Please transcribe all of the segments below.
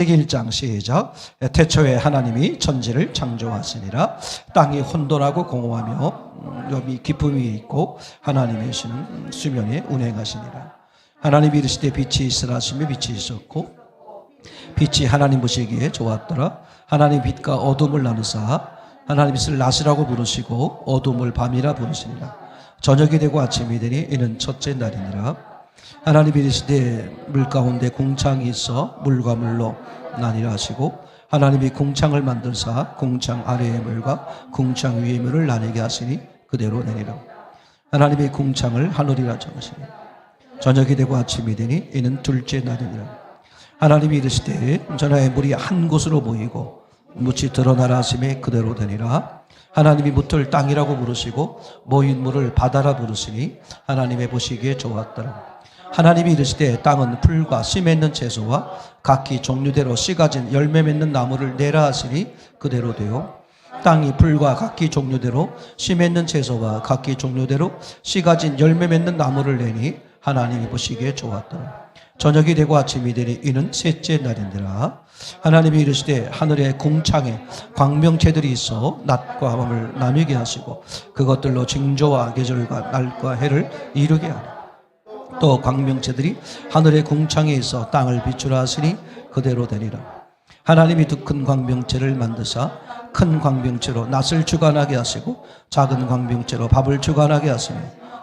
창세기 1장 시작. 태초에 하나님이 천지를 창조하시니라. 땅이 혼돈하고 공허하며 염이 기품이 있고 하나님이시는 수면에 운행하시니라. 하나님이 이르시되 빛이 있으라 하시며 빛이 있었고 빛이 하나님 보시기에 좋았더라. 하나님 빛과 어둠을 나누사 하나님 빛을 낮이라고 부르시고 어둠을 밤이라 부르시니라. 저녁이 되고 아침이 되니 이는 첫째 날이니라. 하나님이 이르시되 물 가운데 궁창이 있어 물과 물로 나뉘라 하시고 하나님이 궁창을 만들사 궁창 아래의 물과 궁창 위의 물을 나뉘게 하시니 그대로 되니라. 하나님이 궁창을 하늘이라 정하시니 저녁이 되고 아침이 되니 이는 둘째 날이니라. 하나님이 이르시되 전하의 물이 한 곳으로 모이고 묻이 드러나라 하심에 그대로 되니라. 하나님이 묻을 땅이라고 부르시고 모인 물을 바다라 부르시니 하나님의 보시기에 좋았더라. 하나님이 이르시되 땅은 풀과 씨 맺는 채소와 각기 종류대로 씨 가진 열매 맺는 나무를 내라 하시니 그대로 되어 땅이 풀과 각기 종류대로 씨 맺는 채소와 각기 종류대로 씨 가진 열매 맺는 나무를 내니 하나님이 보시기에 좋았더라. 저녁이 되고 아침이 되니 이는 셋째 날인지라. 하나님이 이르시되 하늘의 궁창에 광명체들이 있어 낮과 밤을 나누게 하시고 그것들로 징조와 계절과 날과 해를 이루게 하라. 또 광명체들이 하늘의 궁창에 있어 땅을 비추라 하시니 그대로 되리라. 하나님이 두 큰 광명체를 만드사 큰 광명체로 낫을 주관하게 하시고 작은 광명체로 밥을 주관하게 하시며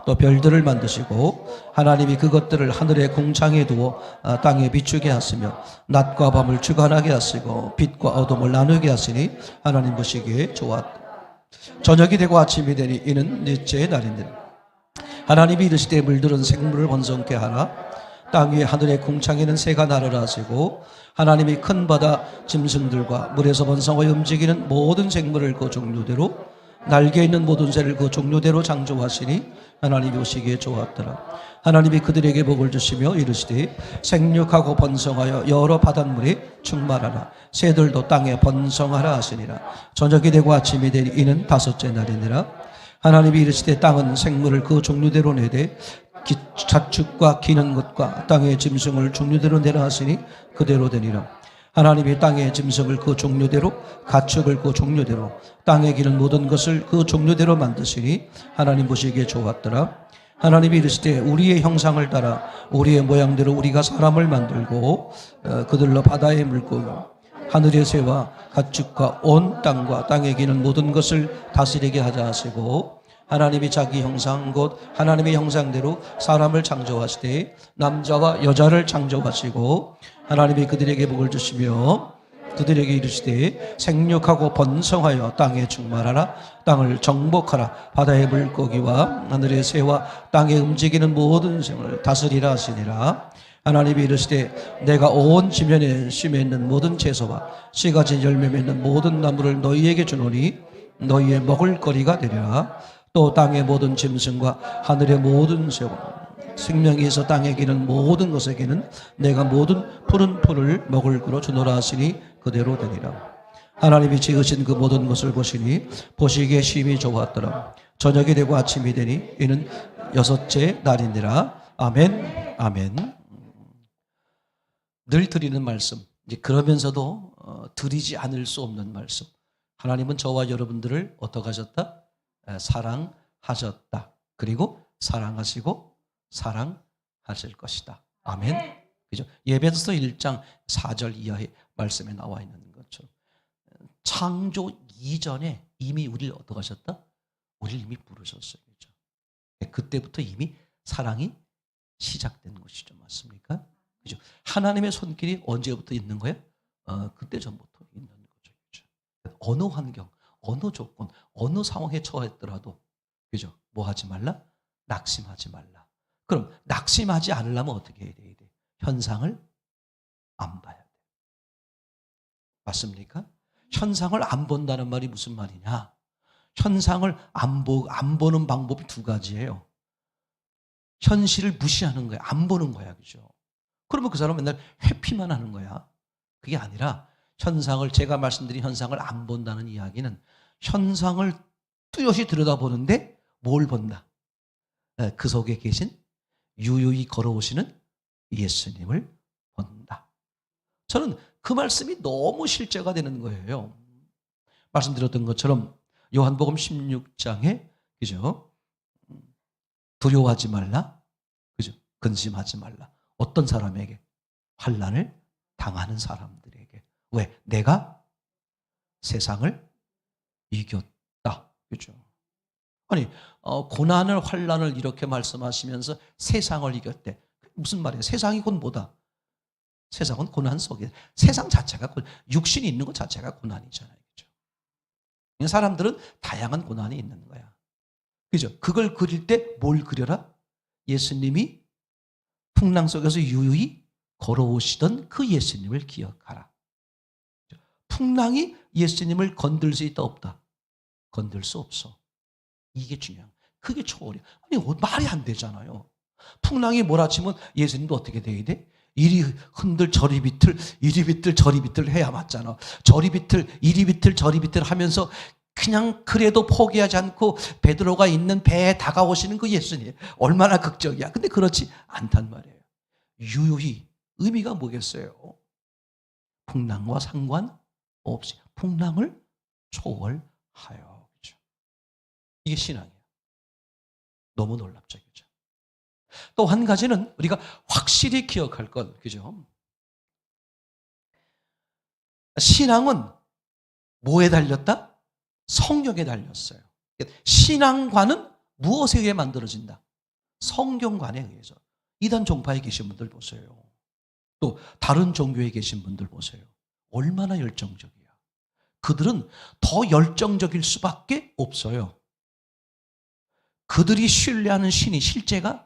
또 별들을 만드시고 하나님이 그것들을 하늘의 궁창에 두어 땅에 비추게 하시며 낮과 밤을 주관하게 하시고 빛과 어둠을 나누게 하시니 하나님 보시기에 좋았다. 저녁이 되고 아침이 되니 이는 넷째 날이니라. 하나님이 이르시되 물들은 생물을 번성케 하라. 땅 위에 하늘의 궁창에는 새가 나르라 하시고 하나님이 큰 바다 짐승들과 물에서 번성하여 움직이는 모든 생물을 그 종류대로 날개 있는 모든 새를 그 종류대로 창조하시니 하나님이 보시기에 좋았더라. 하나님이 그들에게 복을 주시며 이르시되 생육하고 번성하여 여러 바닷물에 충만하라. 새들도 땅에 번성하라 하시니라. 저녁이 되고 아침이 되니 이는 다섯째 날이니라. 하나님이 이르시되 땅은 생물을 그 종류대로 내되 가축과 기는 것과 땅의 짐승을 종류대로 내라 하시니 그대로 되니라. 하나님이 땅의 짐승을 그 종류대로 가축을 그 종류대로 땅에 기는 모든 것을 그 종류대로 만드시니 하나님 보시기에 좋았더라. 하나님이 이르시되 우리의 형상을 따라 우리의 모양대로 우리가 사람을 만들고 그들로 바다의 물고기 하늘의 새와 가축과 온 땅과 땅에 기는 모든 것을 다스리게 하자 하시고 하나님이 자기 형상 곧 하나님의 형상대로 사람을 창조하시되 남자와 여자를 창조하시고 하나님이 그들에게 복을 주시며 그들에게 이르시되 생육하고 번성하여 땅에 충만하라. 땅을 정복하라. 바다의 물고기와 하늘의 새와 땅에 움직이는 모든 생을 다스리라 하시니라. 하나님이 이르시되 내가 온 지면에 씨 맺는 모든 채소와 씨 가진 열매 맺는 모든 나무를 너희에게 주노니 너희의 먹을 거리가 되리라. 또 땅의 모든 짐승과 하늘의 모든 새와 생명이 있어 땅에 기는 모든 것에게는 내가 모든 푸른 풀을 먹을 거로 주노라 하시니 그대로 되리라. 하나님이 지으신 그 모든 것을 보시니 보시기에 심히 좋았더라. 저녁이 되고 아침이 되니 이는 여섯째 날이니라. 아멘. 아멘. 늘 드리는 말씀, 이제 그러면서도 드리지 않을 수 없는 말씀. 하나님은 저와 여러분들을 어떻게 하셨다? 사랑하셨다. 그리고 사랑하시고 사랑하실 것이다. 아멘. 그죠? 예배서 1장 4절 이하의 말씀에 나와 있는 것처럼 창조 이전에 이미 우리를 어떻게 하셨다? 우리를 이미 부르셨어요. 그죠? 그때부터 이미 사랑이 시작된 것이죠. 맞습니까? 그죠? 하나님의 손길이 언제부터 있는 거예요? 그때 전부터 있는 거죠. 그죠? 어느 환경, 어느 조건, 어느 상황에 처했더라도, 그죠? 뭐 하지 말라? 낙심하지 말라. 그럼 낙심하지 않으려면 어떻게 해야 돼? 현상을 안 봐야 돼. 맞습니까? 현상을 안 본다는 말이 무슨 말이냐? 현상을 안 보는 방법이 두 가지예요. 현실을 무시하는 거야. 안 보는 거야. 그죠? 그러면 그 사람은 맨날 회피만 하는 거야. 그게 아니라 현상을, 제가 말씀드린 현상을 안 본다는 이야기는 현상을 뚜렷이 들여다보는데 뭘 본다? 그 속에 계신 유유히 걸어오시는 예수님을 본다. 저는 그 말씀이 너무 실제가 되는 거예요. 말씀드렸던 것처럼 요한복음 16장에 그죠? 두려워하지 말라. 그죠? 근심하지 말라. 어떤 사람에게? 환난을 당하는 사람들에게. 왜? 내가 세상을 이겼다. 그죠? 아니, 고난을 환난을 이렇게 말씀하시면서 세상을 이겼대. 무슨 말이에요? 세상이 곧 뭐다? 세상은 고난 속에, 세상 자체가 육신이 있는 것 자체가 고난이잖아요. 그죠? 사람들은 다양한 고난이 있는 거야. 그죠? 그걸 그릴 때 뭘 그려라? 예수님이 풍랑 속에서 유유히 걸어오시던 그 예수님을 기억하라. 풍랑이 예수님을 건들 수 있다 없다? 건들 수 없어. 이게 중요한 거야. 그게 초월이야. 아니 말이 안 되잖아요. 풍랑이 몰아치면 예수님도 어떻게 돼야 돼? 이리 흔들 저리 비틀, 이리 비틀 저리 비틀 해야 맞잖아. 저리 비틀 이리 비틀 저리 비틀 하면서 그냥 그래도 포기하지 않고 베드로가 있는 배에 다가오시는 그 예수님 얼마나 극적이야. 근데 그렇지 않단 말이에요. 유유히 의미가 뭐겠어요? 풍랑과 상관없이 풍랑을 초월하여. 그렇죠? 이게 신앙이에요. 너무 놀랍죠. 그죠? 또 한 가지는 우리가 확실히 기억할 것, 그죠? 신앙은 뭐에 달렸다? 성경에 달렸어요. 신앙관은 무엇에 의해 만들어진다? 성경관에 의해서. 이단 종파에 계신 분들 보세요. 또 다른 종교에 계신 분들 보세요. 얼마나 열정적이야. 그들은 더 열정적일 수밖에 없어요. 그들이 신뢰하는 신이 실제가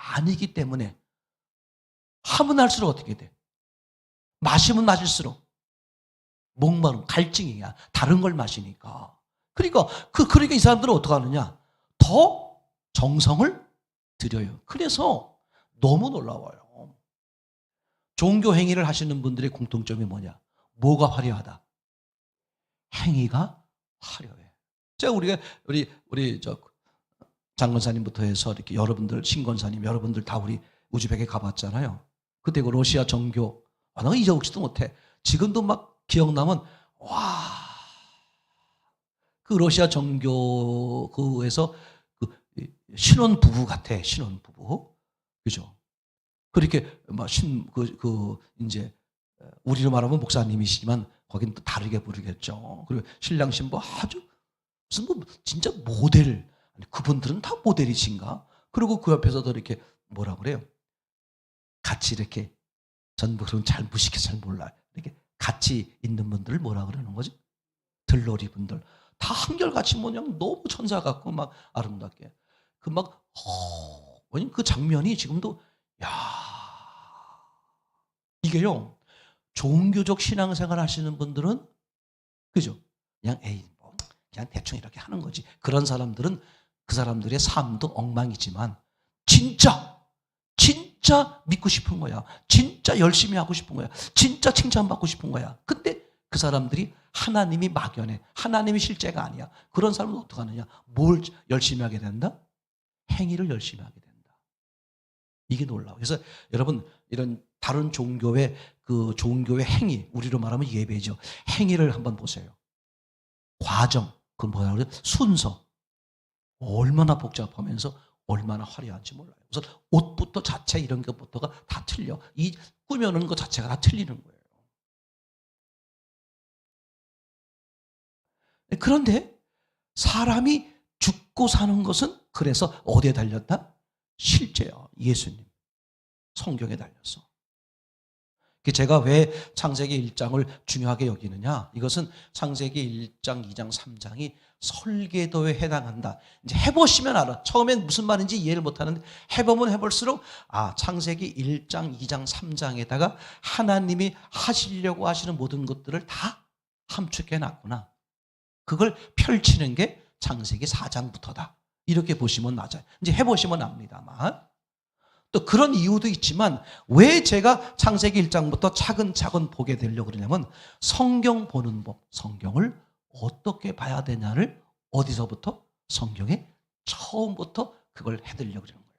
아니기 때문에 하면 할수록 어떻게 돼? 마시면 마실수록 목마름, 갈증이야. 다른 걸 마시니까. 그러니까 이 사람들은 어떻게 하느냐? 더 정성을 들여요. 그래서 너무 놀라워요. 종교 행위를 하시는 분들의 공통점이 뭐냐? 뭐가 화려하다? 행위가 화려해. 제가 우리 장건사님부터 해서 이렇게 여러분들, 신건사님, 여러분들 다 우리 우즈벡에 가봤잖아요. 그때 그 러시아 정교, 나 잊어먹지도 못해. 지금도 막 기억나면, 와, 그 러시아 정교에서 그 신혼부부 같아, 신혼부부. 그죠? 그렇게 막 이제, 우리로 말하면 목사님이시지만, 거긴 또 다르게 부르겠죠. 그리고 신랑 신부 아주, 무슨 진짜 모델, 그분들은 다 모델이신가? 그리고 그 옆에서도 이렇게 뭐라 그래요? 같이 이렇게 전부는 잘 무식해 잘 몰라요. 이렇게 같이 있는 분들을 뭐라 그러는 거지? 들러리 분들. 다 한결같이 그냥 너무 천사 같고 막 아름답게. 그 장면이 지금도 야 이게요. 종교적 신앙생활 하시는 분들은 그죠? 그냥 그냥 대충 이렇게 하는 거지. 그런 사람들은 그 사람들의 삶도 엉망이지만 진짜 믿고 싶은 거야. 진짜 열심히 하고 싶은 거야. 진짜 칭찬받고 싶은 거야. 근데 그 사람들이 하나님이 막연해. 하나님이 실제가 아니야. 그런 사람은 어떻게 하느냐? 뭘 열심히 하게 된다? 행위를 열심히 하게 된다. 이게 놀라워. 그래서 여러분 이런 다른 종교의 그 종교의 행위, 우리로 말하면 예배죠. 행위를 한번 보세요. 과정, 그건 뭐라 그래요? 순서. 얼마나 복잡하면서 얼마나 화려한지 몰라요. 그래서 옷부터 자체 이런 것부터가 다 틀려. 이 꾸며놓은 것 자체가 다 틀리는 거예요. 그런데 사람이 죽고 사는 것은 그래서 어디에 달렸다? 실제요. 예수님. 성경에 달렸어. 제가 왜 창세기 1장을 중요하게 여기느냐? 이것은 창세기 1장, 2장, 3장이 설계도에 해당한다. 이제 해보시면 알아. 처음엔 무슨 말인지 이해를 못하는데 해보면 해볼수록 창세기 1장, 2장, 3장에다가 하나님이 하시려고 하시는 모든 것들을 다 함축해놨구나. 그걸 펼치는 게 창세기 4장부터다. 이렇게 보시면 맞아요. 이제 해보시면 압니다만. 또 그런 이유도 있지만 왜 제가 창세기 1장부터 차근차근 보게 되려고 그러냐면 성경 보는 법, 성경을 어떻게 봐야 되냐를 어디서부터? 성경에 처음부터 그걸 해드리려고 그러는 거예요.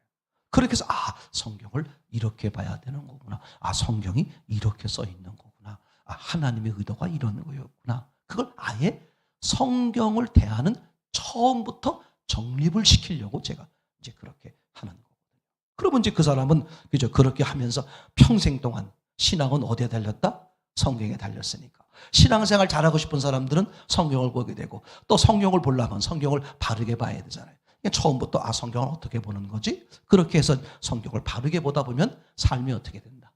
그렇게 해서 성경을 이렇게 봐야 되는 거구나. 성경이 이렇게 써 있는 거구나. 하나님의 의도가 이런 거였구나. 그걸 아예 성경을 대하는 처음부터 정립을 시키려고 제가 이제 그렇게 하는 거거든요. 그러면 이제 그 사람은 그죠? 그렇게 하면서 평생 동안 신앙은 어디에 달렸다? 성경에 달렸으니까. 신앙생활 잘하고 싶은 사람들은 성경을 보게 되고, 또 성경을 보려면 성경을 바르게 봐야 되잖아요. 처음부터 성경을 어떻게 보는 거지? 그렇게 해서 성경을 바르게 보다 보면 삶이 어떻게 된다?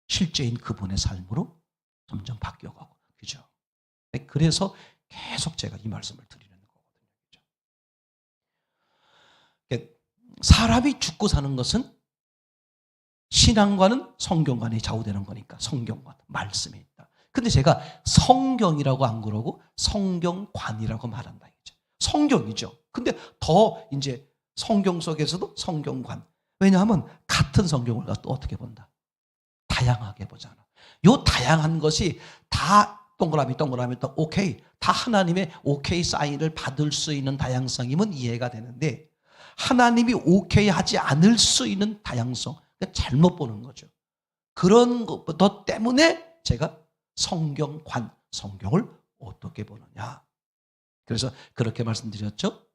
실제인 그분의 삶으로 점점 바뀌어가고, 그죠? 그래서 계속 제가 이 말씀을 드리는 거거든요. 그죠? 사람이 죽고 사는 것은 신앙과는 성경과는 좌우되는 거니까 성경과 말씀이 있다. 근데 제가 성경이라고 안 그러고 성경관이라고 말한다. 성경이죠. 근데 더 이제 성경 속에서도 성경관. 왜냐하면 같은 성경을 또 어떻게 본다? 다양하게 보잖아. 요 다양한 것이 다 동그라미 또 오케이. 다 하나님의 오케이 사인을 받을 수 있는 다양성이면 이해가 되는데, 하나님이 오케이 하지 않을 수 있는 다양성, 잘못 보는 거죠. 그런 것 때문에 제가 성경관, 성경을 어떻게 보느냐. 그래서 그렇게 말씀드렸죠.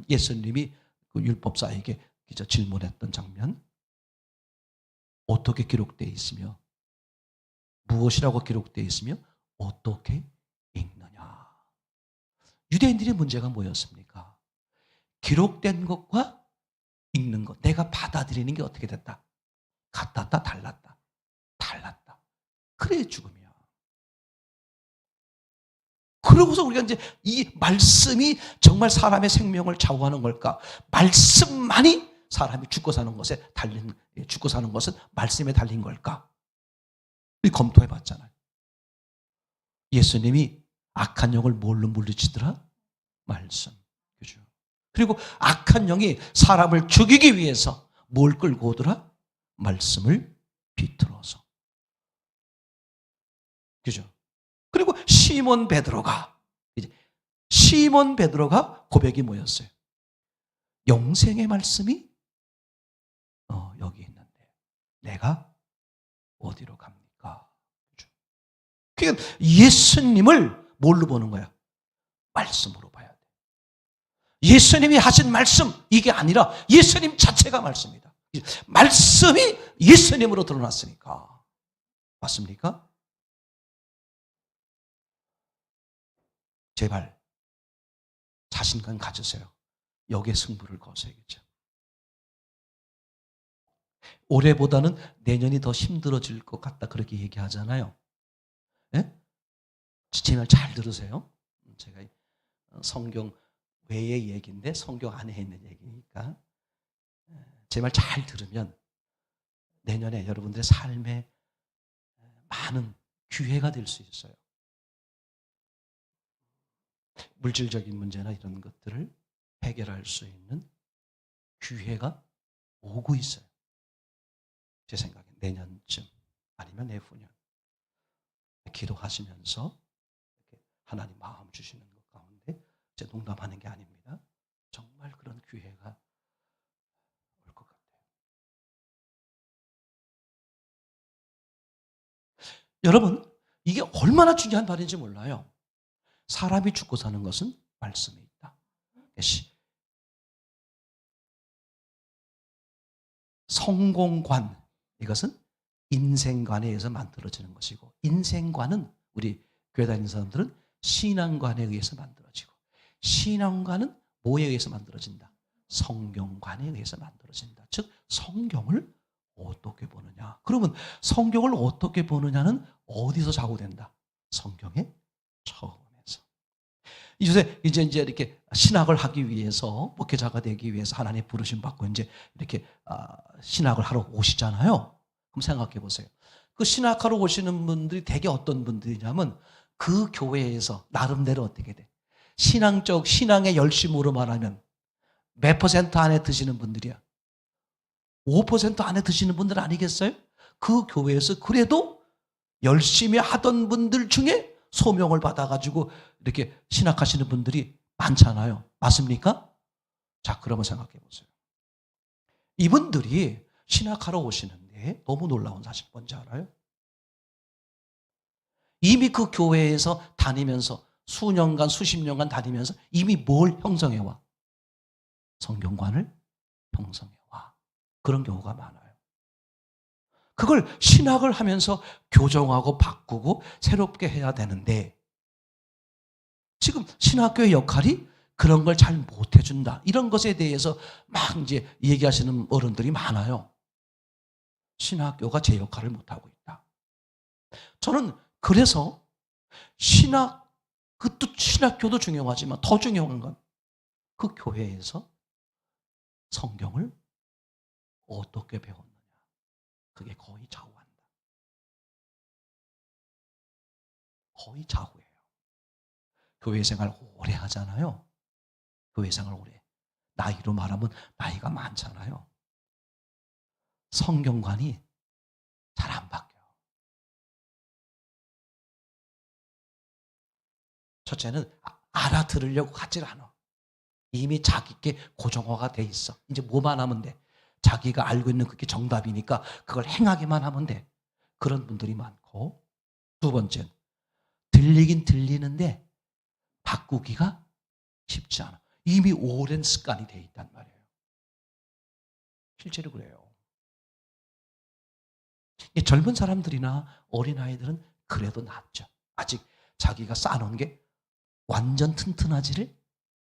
예수님이 그 율법사에게 질문했던 장면, 어떻게 기록되어 있으며 무엇이라고 기록되어 있으며 어떻게 읽느냐. 유대인들의 문제가 뭐였습니까? 기록된 것과 읽는 것, 내가 받아들이는 게 어떻게 됐다? 같았다, 달랐다. 그래 죽음이야. 그러고서 우리가 이제 이 말씀이 정말 사람의 생명을 좌우하는 걸까? 말씀만이 사람이 죽고 사는 것은 말씀에 달린 걸까? 우리 검토해 봤잖아요. 예수님이 악한 영을 뭘로 물리치더라? 말씀. 그죠? 그리고 악한 영이 사람을 죽이기 위해서 뭘 끌고 오더라? 말씀을 비틀어서. 그죠? 그리고 시몬 베드로가 고백이 뭐였어요? 영생의 말씀이 여기 있는데 내가 어디로 갑니까? 그죠? 그러니까 예수님을 뭘로 보는 거야? 말씀으로 봐야 돼. 예수님이 하신 말씀, 이게 아니라 예수님 자체가 말씀이다. 말씀이 예수님으로 드러났으니까. 맞습니까? 제발 자신감 가지세요. 여기에 승부를 거셔야겠죠. 올해보다는 내년이 더 힘들어질 것 같다, 그렇게 얘기하잖아요. 네? 제 말 잘 들으세요. 제가 성경 외의 얘기인데 성경 안에 있는 얘기니까 제 말 잘 들으면 내년에 여러분들의 삶에 많은 기회가 될 수 있어요. 물질적인 문제나 이런 것들을 해결할 수 있는 기회가 오고 있어요. 제 생각에 내년쯤 아니면 내후년 기도하시면서 하나님 마음 주시는 것 가운데, 제 농담하는 게 아닙니다. 정말 그런 기회가 올 것 같아요. 여러분, 이게 얼마나 중요한 말인지 몰라요. 사람이 죽고 사는 것은 말씀에 있다. 성공관, 이것은 인생관에 의해서 만들어지는 것이고, 인생관은 우리 교회 다니는 사람들은 신앙관에 의해서 만들어지고, 신앙관은 뭐에 의해서 만들어진다? 성경관에 의해서 만들어진다. 즉 성경을 어떻게 보느냐. 그러면 성경을 어떻게 보느냐는 어디서 좌우된다? 성경의 처음에서. 요새 이제 이렇게 신학을 하기 위해서, 목회자가 되기 위해서 하나님 부르심 받고 이제 이렇게 신학을 하러 오시잖아요. 그럼 생각해 보세요. 그 신학하러 오시는 분들이 대개 어떤 분들이냐면 그 교회에서 나름대로 어떻게 돼? 신앙의 열심으로 말하면 몇 % 안에 드시는 분들이야? 5% 안에 드시는 분들 아니겠어요? 그 교회에서 그래도 열심히 하던 분들 중에 소명을 받아가지고 이렇게 신학하시는 분들이 많잖아요. 맞습니까? 자, 그러면 생각해 보세요. 이분들이 신학하러 오시는데 너무 놀라운 사실 뭔지 알아요? 이미 그 교회에서 다니면서 수년간, 수십 년간 다니면서 이미 뭘 형성해와? 성경관을 형성해와. 그런 경우가 많아요. 그걸 신학을 하면서 교정하고 바꾸고 새롭게 해야 되는데 지금 신학교의 역할이 그런 걸 잘 못해준다. 이런 것에 대해서 막 이제 얘기하시는 어른들이 많아요. 신학교가 제 역할을 못하고 있다. 저는 그래서 신학교도 중요하지만 더 중요한 건 그 교회에서 성경을 어떻게 배웠느냐. 그게 거의 좌우한다. 거의 좌우해요. 교회 생활 오래 하잖아요. 교회 생활 오래. 나이로 말하면 나이가 많잖아요. 성경관이 잘 안 바뀌어요. 첫째는 알아들으려고 하질 않아. 이미 자기께 고정화가 돼 있어. 이제 뭐만 하면 돼. 자기가 알고 있는 그게 정답이니까 그걸 행하기만 하면 돼. 그런 분들이 많고, 두 번째는 들리긴 들리는데 바꾸기가 쉽지 않아. 이미 오랜 습관이 돼 있단 말이에요. 실제로 그래요. 젊은 사람들이나 어린아이들은 그래도 낫죠. 아직 자기가 쌓아놓은 게 완전 튼튼하지를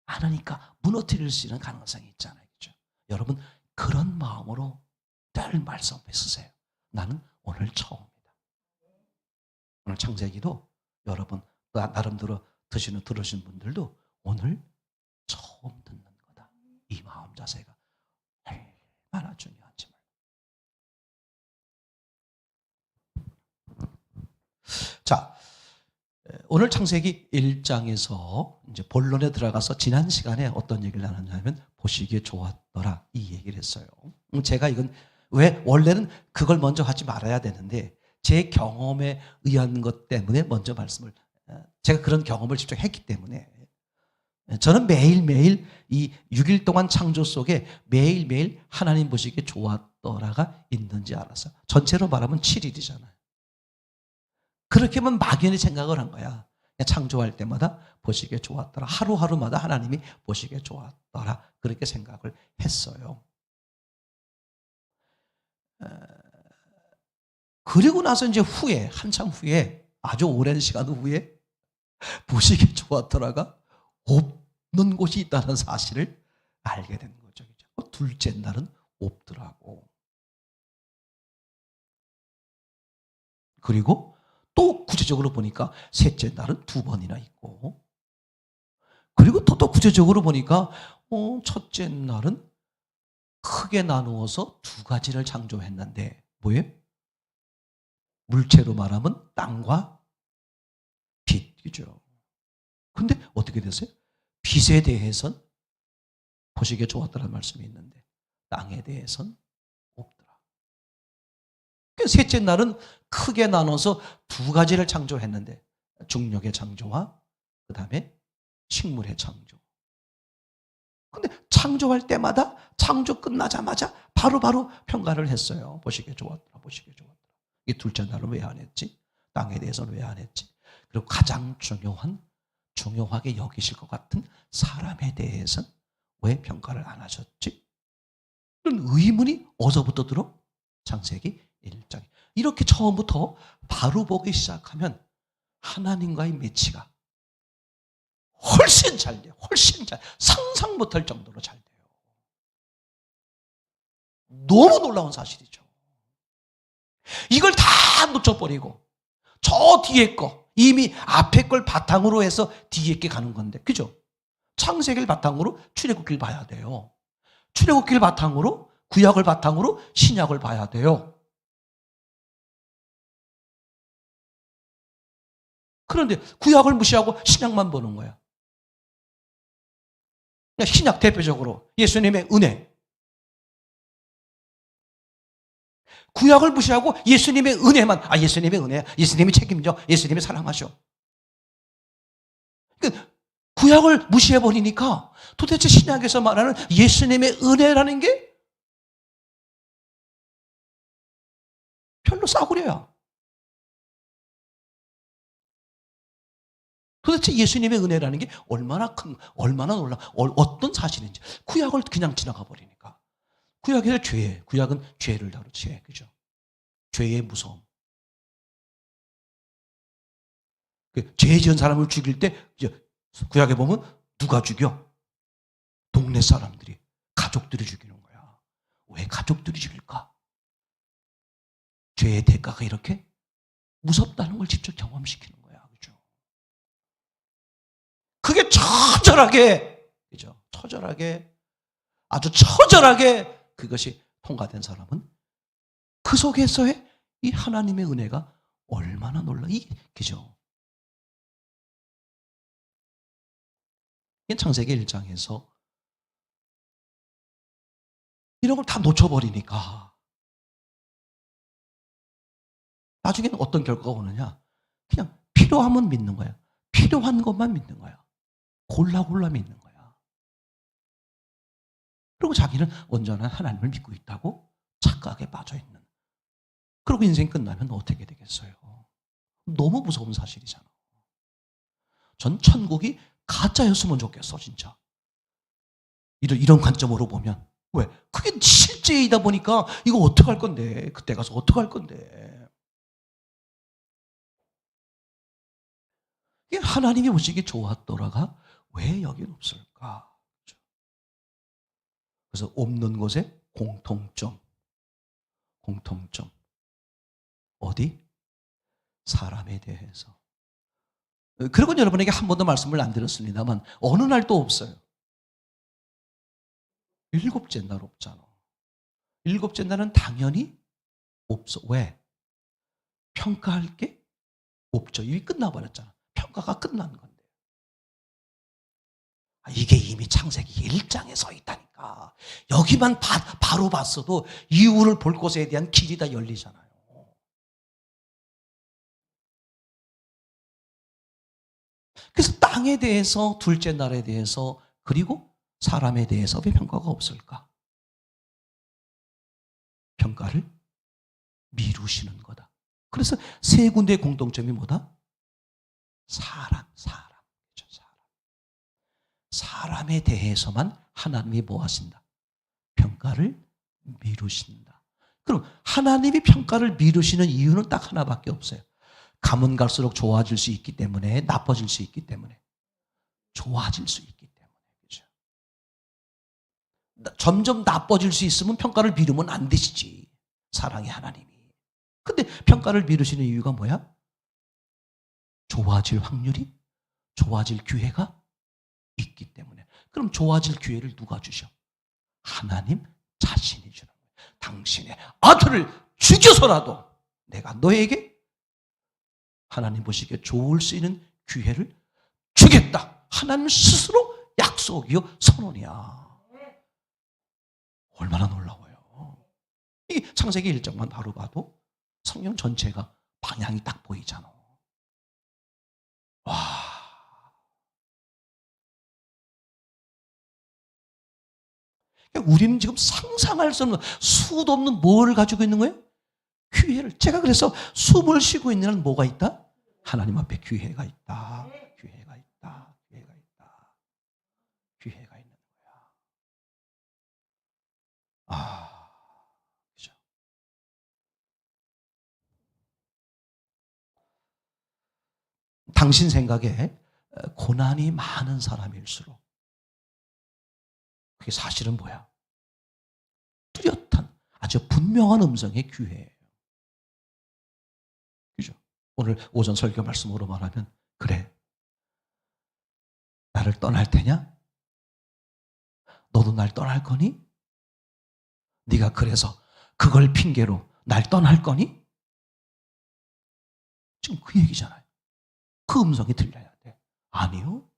않으니까 무너뜨릴 수 있는 가능성이 있잖아요. 그렇죠? 여러분 그런 마음으로 늘 말씀해 쓰세요. 나는 오늘 처음이다. 오늘 창세기도 여러분 나름대로 들으신 분들도 오늘 처음 듣는 거다. 이 마음 자세가 얼마나 중요한지 말이에요. 자, 오늘 창세기 1장에서 이제 본론에 들어가서 지난 시간에 어떤 얘기를 나눴냐면 보시기에 좋았더라 이 얘기를 했어요. 제가 이건 왜 원래는 그걸 먼저 하지 말아야 되는데 제 경험에 의한 것 때문에 먼저 말씀을 제가 그런 경험을 직접 했기 때문에 저는 매일매일 이 6일 동안 창조 속에 매일매일 하나님 보시기에 좋았더라가 있는지 알았어요. 전체로 말하면 7일이잖아요. 그렇게 하면 막연히 생각을 한 거야. 창조할 때마다 보시기에 좋았더라. 하루하루마다 하나님이 보시기에 좋았더라. 그렇게 생각을 했어요. 그리고 나서 이제 한참 후에, 아주 오랜 시간 후에 보시기에 좋았더라가 없는 곳이 있다는 사실을 알게 된 거죠. 둘째 날은 없더라고. 그리고 또 구체적으로 보니까 셋째 날은 2번이나 있고, 그리고 또 구체적으로 보니까 첫째 날은 크게 나누어서 2가지를 창조했는데 뭐예요? 물체로 말하면 땅과 빛이죠. 근데 어떻게 됐어요? 빛에 대해선 보시기에 좋았다는 말씀이 있는데 땅에 대해선 없더라. 셋째 날은 크게 나눠서 2가지를 창조했는데 중력의 창조와 그 다음에 식물의 창조. 근데 창조할 때마다 창조 끝나자마자 바로바로 평가를 했어요. 보시기에 좋았더라. 보시기에 좋았더라. 이 둘째 날은 왜 안 했지? 땅에 대해서는 왜 안 했지? 그리고 가장 중요하게 여기실 것 같은 사람에 대해서는 왜 평가를 안 하셨지? 이런 의문이 어디서부터 들어? 창세기 1장. 이렇게 처음부터 바로 보기 시작하면 하나님과의 매치가 훨씬 잘 돼요. 훨씬 잘. 상상 못할 정도로 잘 돼요. 너무 놀라운 사실이죠. 이걸 다 놓쳐버리고 저 뒤에 거, 이미 앞에 걸 바탕으로 해서 뒤에 게 가는 건데, 그죠? 창세기를 바탕으로 출애굽기를 봐야 돼요. 출애굽기를 바탕으로 구약을 바탕으로 신약을 봐야 돼요. 그런데 구약을 무시하고 신약만 보는 거야. 신약 대표적으로 예수님의 은혜. 구약을 무시하고 예수님의 은혜만, 예수님의 은혜야. 예수님이 책임져. 예수님이 사랑하셔. 구약을 무시해버리니까 도대체 신약에서 말하는 예수님의 은혜라는 게 그야말로 싸구려야. 도대체 예수님의 은혜라는 게 얼마나 큰, 얼마나 놀라, 어떤 사실인지. 구약을 그냥 지나가 버리니까. 구약에서 죄, 구약은 죄를 다루지, 그죠? 죄의 무서움. 죄 지은 사람을 죽일 때, 구약에 보면 누가 죽여? 동네 사람들이, 가족들이 죽이는 거야. 왜 가족들이 죽일까? 죄의 대가가 이렇게 무섭다는 걸 직접 경험시키는 거야. 그죠? 그게 처절하게, 그죠? 처절하게, 아주 처절하게 그것이 통과된 사람은 그 속에서의 이 하나님의 은혜가 얼마나 그죠? 창세기 1장에서 이런 걸 다 놓쳐버리니까 나중에는 어떤 결과가 오느냐? 그냥 필요하면 믿는 거야. 필요한 것만 믿는 거야. 골라 믿는 거야. 그리고 자기는 온전한 하나님을 믿고 있다고 착각에 빠져 있는. 그리고 인생 끝나면 어떻게 되겠어요? 너무 무서운 사실이잖아. 전 천국이 가짜였으면 좋겠어, 진짜. 이런 관점으로 보면. 왜? 그게 실제이다 보니까 이거 어떡할 건데? 그때 가서 어떡할 건데? 하나님이 보시기에 좋았더라가 왜 여긴 없을까? 그래서 없는 곳에 공통점. 어디? 사람에 대해서. 그리고 여러분에게 한 번도 말씀을 안 드렸습니다만 어느 날도 없어요. 일곱째 날 없잖아. 일곱째 날은 당연히 없어. 왜? 평가할 게 없죠. 이미 끝나버렸잖아. 평가가 끝난 건데. 이게 이미 창세기 1장에 서 있다니까. 여기만 바로 봤어도 이유를 볼 것에 대한 길이 다 열리잖아요. 그래서 땅에 대해서, 둘째 날에 대해서, 그리고 사람에 대해서 왜 평가가 없을까? 평가를 미루시는 거다. 그래서 세 군데의 공통점이 뭐다? 사람. 사람에 대해서만 하나님이 뭐 하신다? 평가를 미루신다. 그럼 하나님이 평가를 미루시는 이유는 딱 하나밖에 없어요. 가면 갈수록 좋아질 수 있기 때문에, 나빠질 수 있기 때문에. 좋아질 수 있기 때문에. 그죠? 점점 나빠질 수 있으면 평가를 미루면 안 되시지. 사랑의 하나님이. 근데 평가를 미루시는 이유가 뭐야? 좋아질 확률이, 좋아질 기회가 있기 때문에. 그럼 좋아질 기회를 누가 주셔? 하나님 자신이 주는 거예요. 당신의 아들을 죽여서라도 내가 너에게 하나님 보시기에 좋을 수 있는 기회를 주겠다. 하나님 스스로 약속이요 선언이야. 얼마나 놀라워요. 이게 창세기 1장만 바로 봐도 성경 전체가 방향이 딱 보이잖아. 와. 우리는 지금 상상할 수 없는 수도 없는 뭘 가지고 있는 거예요? 기회를. 제가 그래서 숨을 쉬고 있는 한 뭐가 있다? 하나님 앞에 기회가 있다. 기회가 있다. 기회가 있다. 기회가 있는 거야. 그죠? 당신 생각에 고난이 많은 사람일수록 그게 사실은 뭐야? 뚜렷한 아주 분명한 음성의 기회예요. 그죠? 오늘 오전 설교 말씀으로 말하면 그래. 나를 떠날 테냐? 너도 날 떠날 거니? 네가 그래서 그걸 핑계로 날 떠날 거니? 지금 그 얘기잖아요. 그 음성이 들려야 돼. 아니요.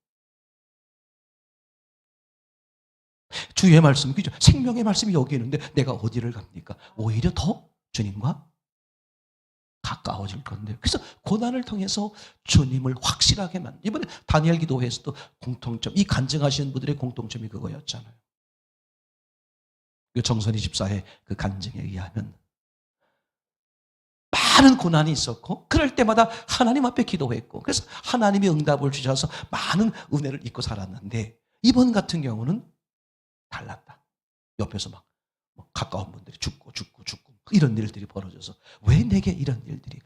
주의 말씀, 그죠? 생명의 말씀이 여기 있는데 내가 어디를 갑니까? 오히려 더 주님과 가까워질 건데. 그래서 고난을 통해서 주님을 확실하게 이번에 다니엘 기도회에서도 공통점, 이 간증하시는 분들의 공통점이 그거였잖아요. 그 정선희 집사의 그 간증에 의하면 많은 고난이 있었고 그럴 때마다 하나님 앞에 기도했고 그래서 하나님이 응답을 주셔서 많은 은혜를 입고 살았는데 이번 같은 경우는 달랐다. 옆에서 막 가까운 분들이 죽고 이런 일들이 벌어져서 왜 내게 이런 일들이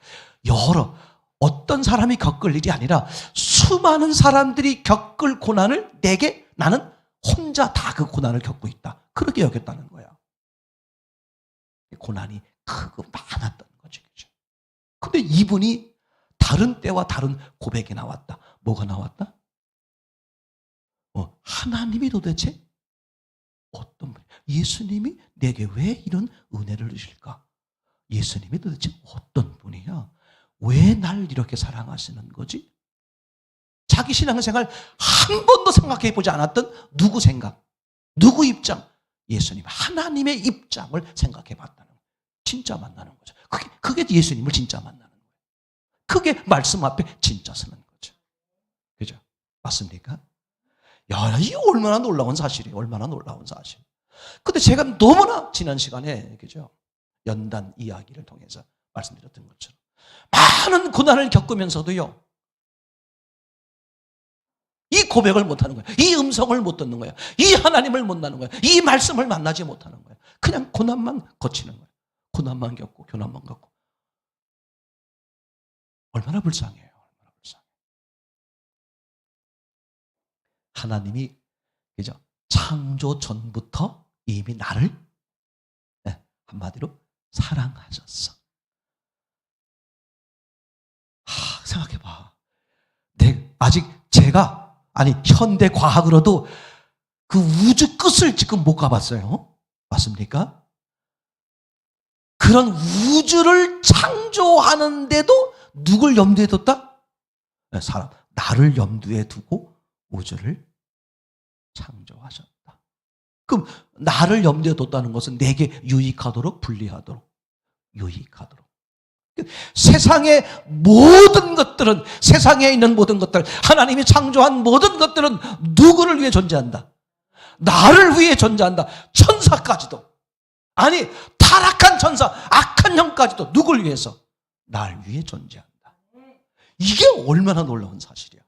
어떤 사람이 겪을 일이 아니라 수많은 사람들이 겪을 고난을 내게 나는 혼자 다 그 고난을 겪고 있다. 그렇게 여겼다는 거야. 고난이 크고 많았던 거죠. 근데 이분이 다른 때와 다른 고백이 나왔다. 뭐가 나왔다? 하나님이 도대체 어떤 분이 예수님이 내게 왜 이런 은혜를 주실까? 예수님이 도대체 어떤 분이야? 왜 날 이렇게 사랑하시는 거지? 자기 신앙생활 한 번도 생각해 보지 않았던 누구 생각, 누구 입장? 예수님, 하나님의 입장을 생각해 봤다는 거예요. 진짜 만나는 거죠. 그게 예수님을 진짜 만나는 거예요. 그게 말씀 앞에 진짜 서는 거죠. 그죠? 맞습니까? 야, 이게 얼마나 놀라운 사실이에요. 얼마나 놀라운 사실. 근데 제가 너무나 지난 시간에, 그죠? 연단 이야기를 통해서 말씀드렸던 것처럼 많은 고난을 겪으면서도요, 이 고백을 못하는 거예요. 이 음성을 못 듣는 거예요. 이 하나님을 못 만나는 거예요. 이 말씀을 만나지 못하는 거예요. 그냥 고난만 거치는 거예요. 고난만 겪고 고난만 겪고. 얼마나 불쌍해요. 얼마나 불쌍해요. 하나님이 그죠? 창조 전부터 이미 나를 한마디로 사랑하셨어. 생각해봐. 아직 현대 과학으로도 그 우주 끝을 지금 못 가봤어요. 맞습니까? 그런 우주를 창조하는데도 누굴 염두에 뒀다? 사람. 나를 염두에 두고 우주를 창조하셨다. 그럼 나를 염두에 뒀다는 것은 내게 유익하도록 분리하도록 유익하도록. 세상의 모든 것들은 세상에 있는 모든 것들 하나님이 창조한 모든 것들은 누구를 위해 존재한다? 나를 위해 존재한다. 천사까지도 아니 타락한 천사 악한 형까지도 누굴 위해서? 날 위해 존재한다. 이게 얼마나 놀라운 사실이야.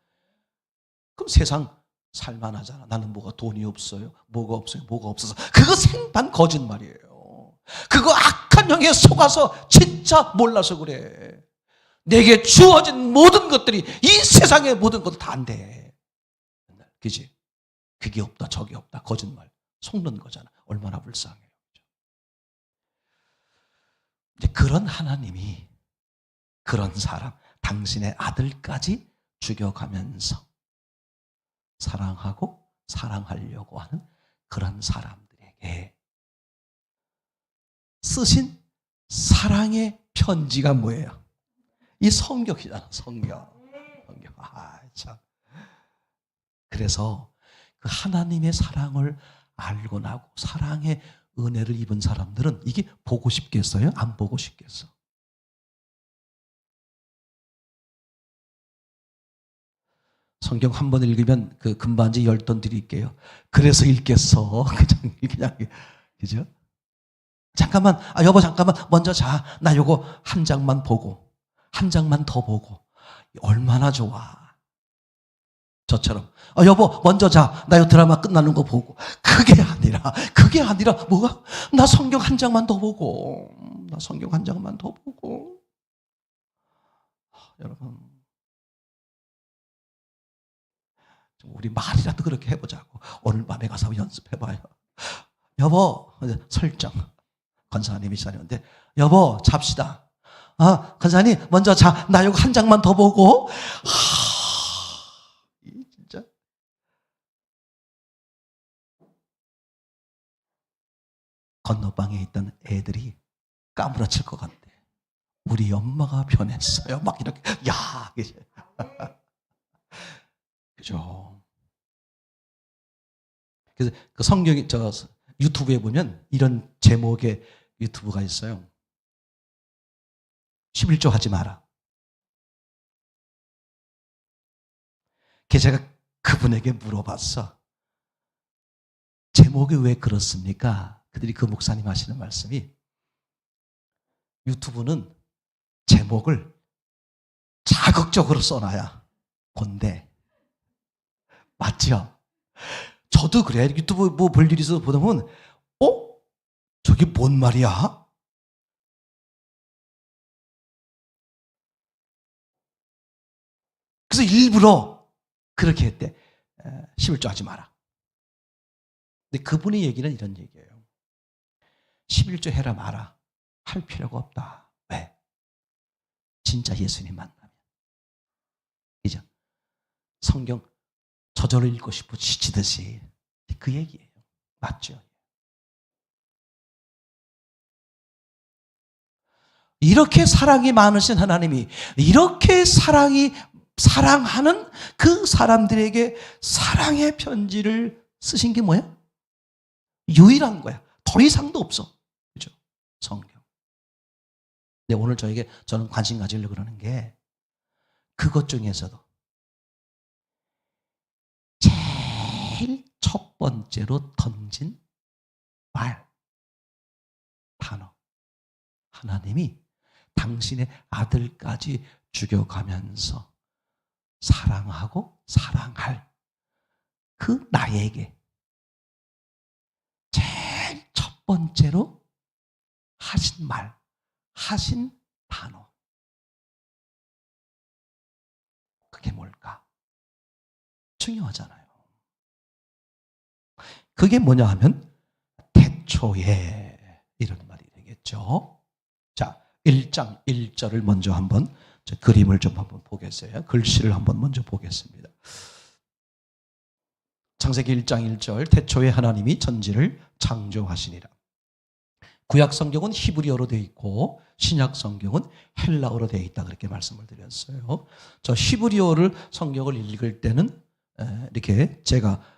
그럼 세상 살만하잖아. 나는 돈이 없어요. 뭐가 없어요. 뭐가 없어서. 그거 생판 거짓말이에요. 그거 악한 영에 속아서 진짜 몰라서 그래. 내게 주어진 모든 것들이 이 세상의 모든 것도 다 안 돼. 그지? 그게 없다 저게 없다 거짓말 속는 거잖아. 얼마나 불쌍해요. 이제 그런 하나님이 그런 사람 당신의 아들까지 죽여가면서 사랑하고 사랑하려고 하는 그런 사람들에게 쓰신 사랑의 편지가 뭐예요? 이 성경이잖아. 성경. 참. 그래서 그 하나님의 사랑을 알고 나고 사랑의 은혜를 입은 사람들은 이게 보고 싶겠어요? 안 보고 싶겠어? 성경 한 번 읽으면 그 금반지 10돈 드릴게요. 그래서 읽겠어. 그냥 그죠? 잠깐만, 여보 잠깐만 먼저 자. 나 요거 한 장만 보고 한 장만 더 보고 얼마나 좋아. 저처럼 여보 먼저 자. 나 요 드라마 끝나는 거 보고. 그게 아니라 뭐가? 나 성경 한 장만 더 보고. 나 성경 한 장만 더 보고. 여러분 우리 말이라도 그렇게 해보자고. 오늘 밤에 가서 연습해봐요. 여보 설정. 권사님이 시작하는데 여보 잡시다. 권사님 먼저 자. 나 이거 한 장만 더 보고. 진짜 건너방에 있던 애들이 까무러칠 것 같대. 우리 엄마가 변했어요. 막 이렇게 야 그죠? 그래서 그 성경이 유튜브에 보면 이런 제목의 유튜브가 있어요. 11조 하지 마라. 그래서 제가 그분에게 물어봤어. 제목이 왜 그렇습니까? 그들이 그 목사님 하시는 말씀이 유튜브는 제목을 자극적으로 써놔야 본데. 맞죠? 저도 그래. 유튜브 뭐 볼 일이 있어서 보다 보면 저게 뭔 말이야? 그래서 일부러 그렇게 했대. 11조 하지 마라. 근데 그분의 얘기는 이런 얘기예요. 11조 해라 마라. 할 필요가 없다. 왜? 진짜 예수님 만나면. 그죠? 성경 저절로 읽고 싶어 지치듯이 그 얘기예요. 맞죠? 이렇게 사랑이 많으신 하나님이 이렇게 사랑하는 그 사람들에게 사랑의 편지를 쓰신 게 뭐야? 유일한 거야. 더 이상도 없어. 그죠? 성경. 근데 오늘 저는 관심 가지려고 그러는 게 그것 중에서도 제일 첫 번째로 던진 단어. 하나님이 당신의 아들까지 죽여가면서 사랑하고 사랑할 그 나에게 제일 첫 번째로 하신 말, 하신 단어. 그게 뭘까? 중요하잖아요. 그게 뭐냐 하면 태초에 이런 말이 되겠죠. 자, 1장 1절을 먼저 한번 그림을 좀 한번 보겠어요. 글씨를 한번 먼저 보겠습니다. 창세기 1장 1절 태초에 하나님이 천지를 창조하시니라. 구약 성경은 히브리어로 되어 있고 신약 성경은 헬라어로 되어 있다 그렇게 말씀을 드렸어요. 저 히브리어를 성경을 읽을 때는 이렇게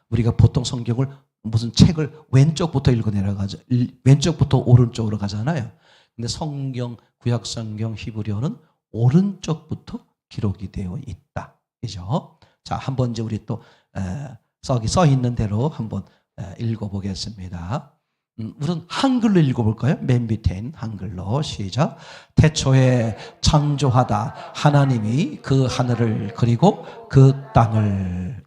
우리가 보통 성경을 무슨 책을 왼쪽부터 읽어내려가죠. 왼쪽부터 오른쪽으로 가잖아요. 근데 성경, 구약 성경 히브리어는 오른쪽부터 기록이 되어 있다. 그죠? 자, 한번 이제 우리 또 써 있는 대로 한번 읽어보겠습니다. 우선 한글로 읽어볼까요? 맨 밑에 있는 한글로 시작. 태초에 창조하다 하나님이 그 하늘을 그리고 그 땅을.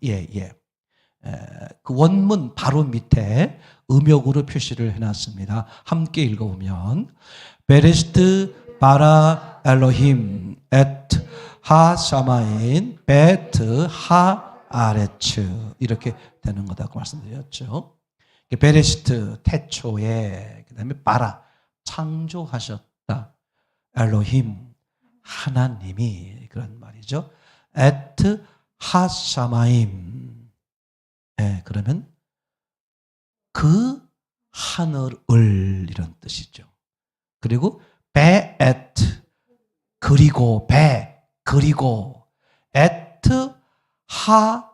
그 원문 바로 밑에 음역으로 표시를 해놨습니다. 함께 읽어보면 베레시트 바라 엘로힘 에트 하 샤마인 베트 하 아레츠 이렇게 되는 거다고 말씀드렸죠. 베레시트 태초에, 그 다음에 바라 창조하셨다, 엘로힘 하나님이, 그런 말이죠. 에트 하샤마임, 그러면 그 하늘을, 이런 뜻이죠. 그리고 베에트, 그리고 그리고 에트 하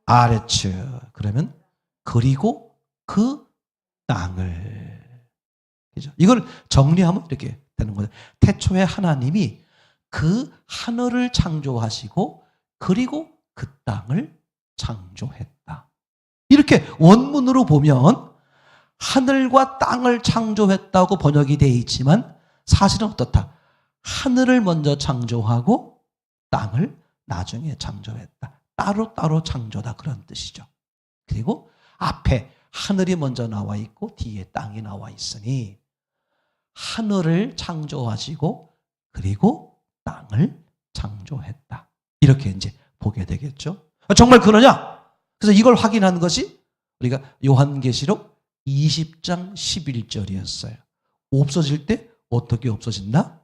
아레츠, 그러면 그리고 그 땅을. 그죠? 이걸 정리하면 이렇게 되는 거죠. 태초에 하나님이 그 하늘을 창조하시고 그리고 그 땅을 창조했다. 이렇게 원문으로 보면 하늘과 땅을 창조했다고 번역이 되어 있지만 사실은 어떻다? 하늘을 먼저 창조하고 땅을 나중에 창조했다. 따로따로 창조다, 그런 뜻이죠. 그리고 앞에 하늘이 먼저 나와 있고 뒤에 땅이 나와 있으니 하늘을 창조하시고 그리고 땅을 창조했다. 이렇게 이제 보게 되겠죠. 정말 그러냐? 그래서 이걸 확인하는 것이 우리가 요한계시록 20장 11절이었어요. 없어질 때 어떻게 없어진다?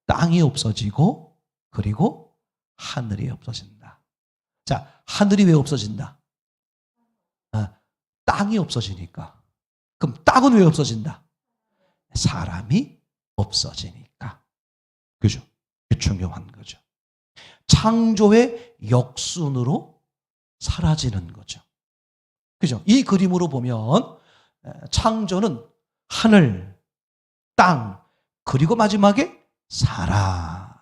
땅이 없어지고 그리고 하늘이 없어진다. 자, 하늘이 왜 없어진다? 땅이 없어지니까. 그럼 땅은 왜 없어진다? 사람이 없어지니까. 그죠? 중요한 거죠. 창조의 역순으로 사라지는 거죠. 그죠? 이 그림으로 보면 창조는 하늘, 땅, 그리고 마지막에 사람.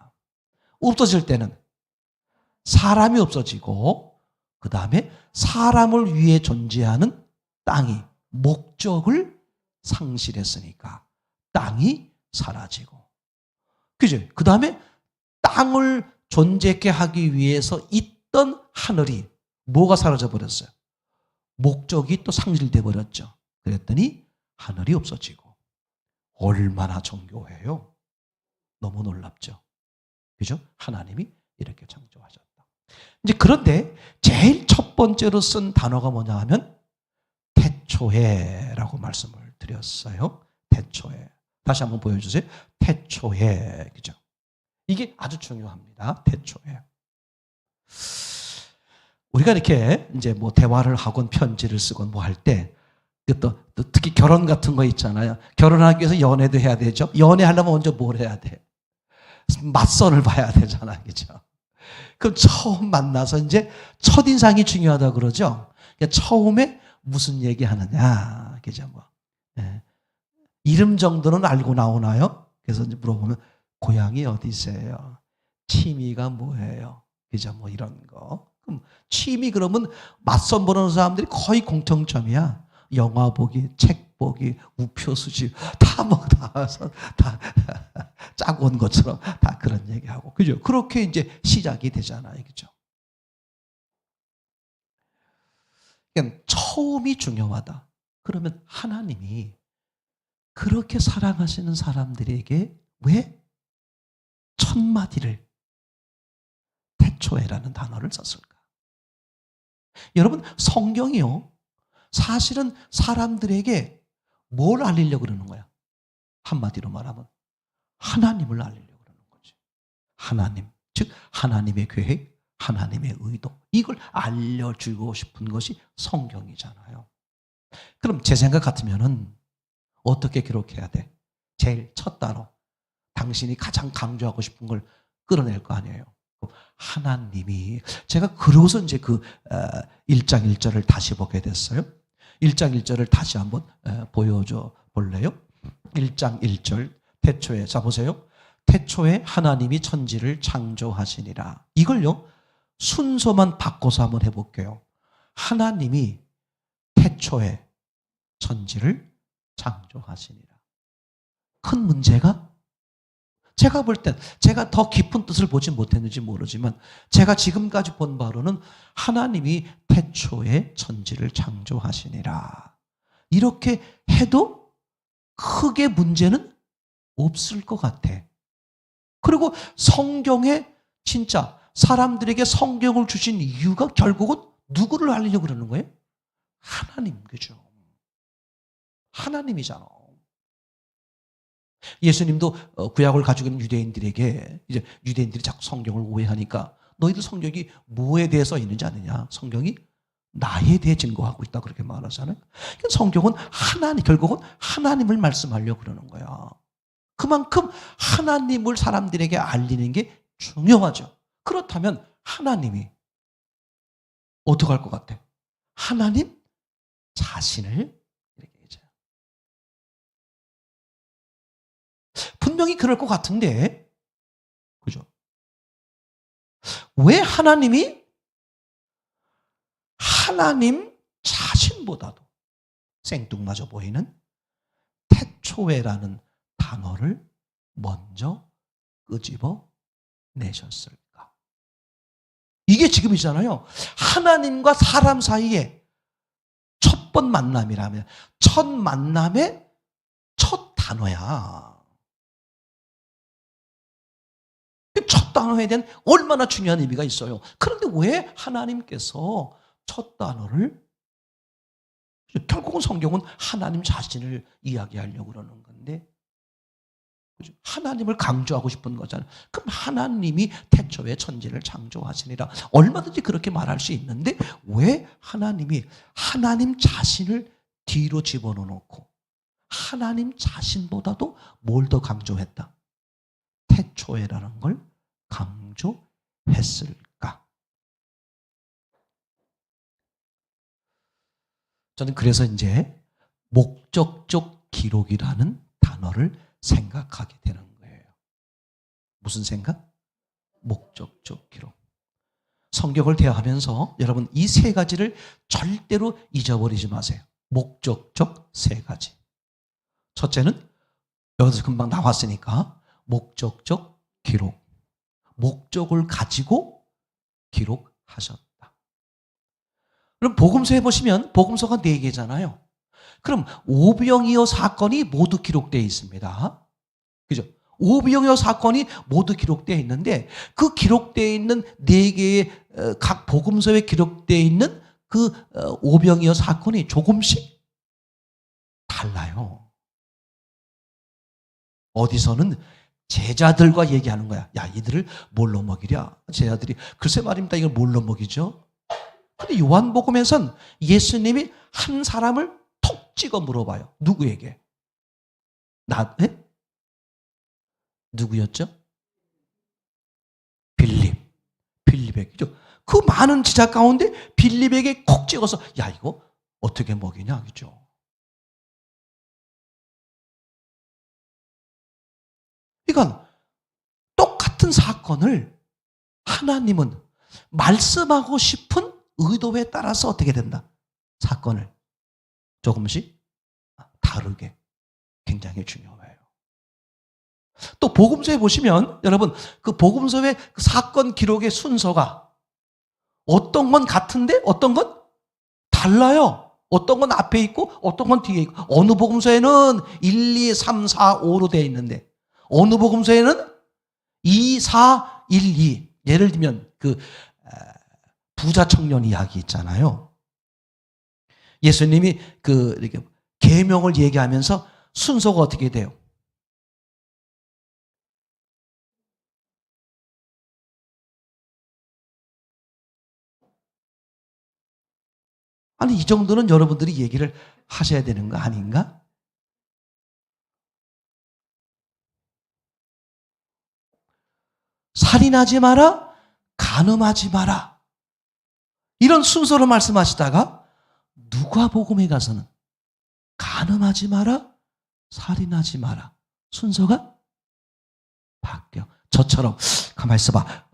없어질 때는 사람이 없어지고 그 다음에 사람을 위해 존재하는 땅이 목적을 상실했으니까 땅이 사라지고, 그죠? 그 다음에 땅을 존재케 하기 위해서 있던 하늘이 뭐가 사라져 버렸어요? 목적이 또 상실돼 버렸죠. 그랬더니 하늘이 없어지고. 얼마나 정교해요. 너무 놀랍죠. 그죠? 하나님이 이렇게 창조하셨다. 이제 그런데 제일 첫 번째로 쓴 단어가 뭐냐 하면 태초에라고 말씀을 드렸어요. 태초에. 다시 한번 보여주세요. 태초에. 그죠? 이게 아주 중요합니다. 태초에. 우리가 이렇게 이제 뭐 대화를 하건 편지를 쓰건 뭐 할 때, 또 특히 결혼 같은 거 있잖아요. 결혼하기 위해서 연애도 해야 되죠. 연애하려면 먼저 뭘 해야 돼? 맞선을 봐야 되잖아요. 그죠? 그럼 처음 만나서 이제 첫인상이 중요하다고 그러죠. 그러니까 처음에 무슨 얘기 하느냐. 그죠? 뭐. 네. 이름 정도는 알고 나오나요? 그래서 이제 물어보면 고향이 어디세요? 취미가 뭐예요? 그죠? 뭐 이런 거. 그럼 취미 그러면 맞선 보는 사람들이 거의 공통점이야. 영화 보기, 책 보기, 우표 수집 다 짜고 온 것처럼 다 그런 얘기하고. 그죠? 그렇게 이제 시작이 되잖아요. 그죠? 그러니까 처음이 중요하다. 그러면 하나님이 그렇게 사랑하시는 사람들에게 왜 첫 마디를 태초에라는 단어를 썼을까? 여러분, 성경이요. 사실은 사람들에게 뭘 알리려고 그러는 거야? 한마디로 말하면 하나님을 알리려고 그러는 거지. 하나님, 즉 하나님의 계획, 하나님의 의도, 이걸 알려주고 싶은 것이 성경이잖아요. 그럼 제 생각 같으면은 어떻게 기록해야 돼? 제일 첫 단어, 당신이 가장 강조하고 싶은 걸 끌어낼 거 아니에요. 하나님이. 제가 그러고서 이제 그 1장 1절을 다시 보게 됐어요. 1장 1절을 다시 한번 보여줘 볼래요? 1장 1절 태초에. 자 보세요. 태초에 하나님이 천지를 창조하시니라. 이걸요 순서만 바꿔서 한번 해볼게요. 하나님이 태초에 천지를 창조하시니라. 큰 문제가, 제가 볼 땐 제가 더 깊은 뜻을 보지 못했는지 모르지만 제가 지금까지 본 바로는 하나님이 태초에 천지를 창조하시니라. 이렇게 해도 크게 문제는 없을 것 같아. 그리고 성경에 진짜 사람들에게 성경을 주신 이유가 결국은 누구를 알리려고 그러는 거예요? 하나님, 그죠? 하나님이잖아. 예수님도 구약을 가지고 있는 유대인들에게, 이제 유대인들이 자꾸 성경을 오해하니까 너희들 성경이 뭐에 대해서 있는지 아느냐? 성경이 나에 대해 증거하고 있다, 그렇게 말하잖아요. 그러니까 성경은 결국은 하나님을 말씀하려고 그러는 거야. 그만큼 하나님을 사람들에게 알리는 게 중요하죠. 그렇다면 하나님이 어떻게 할 것 같아? 하나님 자신을 이렇게 얘기해요. 분명히 그럴 것 같은데, 그죠? 왜 하나님이 하나님 자신보다도 생뚱맞아 보이는 태초에라는 단어를 먼저 끄집어 내셨을까? 이게 지금이잖아요. 하나님과 사람 사이에 첫 번 만남이라면 첫 만남의 첫 단어야. 첫 단어에 대한 얼마나 중요한 의미가 있어요. 그런데 왜 하나님께서 첫 단어를, 결국은 성경은 하나님 자신을 이야기하려고 그러는 건데, 하나님을 강조하고 싶은 거잖아요. 그럼 하나님이 태초에 천지를 창조하시니라. 얼마든지 그렇게 말할 수 있는데 왜 하나님이 하나님 자신을 뒤로 집어넣고 하나님 자신보다도 뭘 더 강조했다? 태초에라는 걸 강조했을까? 저는 그래서 이제 목적적 기록이라는 단어를 생각하게 되는 거예요. 무슨 생각? 목적적 기록. 성경을 대하면서 여러분 이 세 가지를 절대로 잊어버리지 마세요. 목적적 세 가지. 첫째는 여기서 금방 나왔으니까 목적적 기록. 목적을 가지고 기록하셨다. 그럼 복음서에 보시면 복음서가 4개잖아요. 그럼 오병이어 사건이 모두 기록되어 있습니다. 그죠? 오병이어 사건이 모두 기록되어 있는데 그 기록되어 있는 4개의 각 복음서에 기록되어 있는 그 오병이어 사건이 조금씩 달라요. 어디서는 제자들과 얘기하는 거야. 야, 이들을 뭘로 먹이랴? 제자들이 글쎄 말입니다. 이걸 뭘로 먹이죠? 근데 요한복음에선 예수님이 한 사람을 톡 찍어 물어봐요. 누구에게? 누구였죠? 빌립에게죠. 그 많은 제자 가운데 빌립에게 콕 찍어서 야, 이거 어떻게 먹이냐? 그죠? 그러니까 똑같은 사건을 하나님은 말씀하고 싶은 의도에 따라서 어떻게 된다? 사건을 조금씩 다르게. 굉장히 중요해요. 또 복음서에 보시면 여러분 그 복음서의 사건 기록의 순서가 어떤 건 같은데 어떤 건 달라요. 어떤 건 앞에 있고 어떤 건 뒤에 있고 어느 복음서에는 1, 2, 3, 4, 5로 되어 있는데 어느 복음서에는 2, 4, 1, 2. 예를 들면 그 부자 청년 이야기 있잖아요. 예수님이 그 이렇게 계명을 얘기하면서 순서가 어떻게 돼요? 아니 이 정도는 여러분들이 얘기를 하셔야 되는 거 아닌가? 살인하지 마라, 간음하지 마라. 이런 순서로 말씀하시다가 누가복음에 가서는 간음하지 마라, 살인하지 마라. 순서가 바뀌어. 저처럼 가만히 있어봐.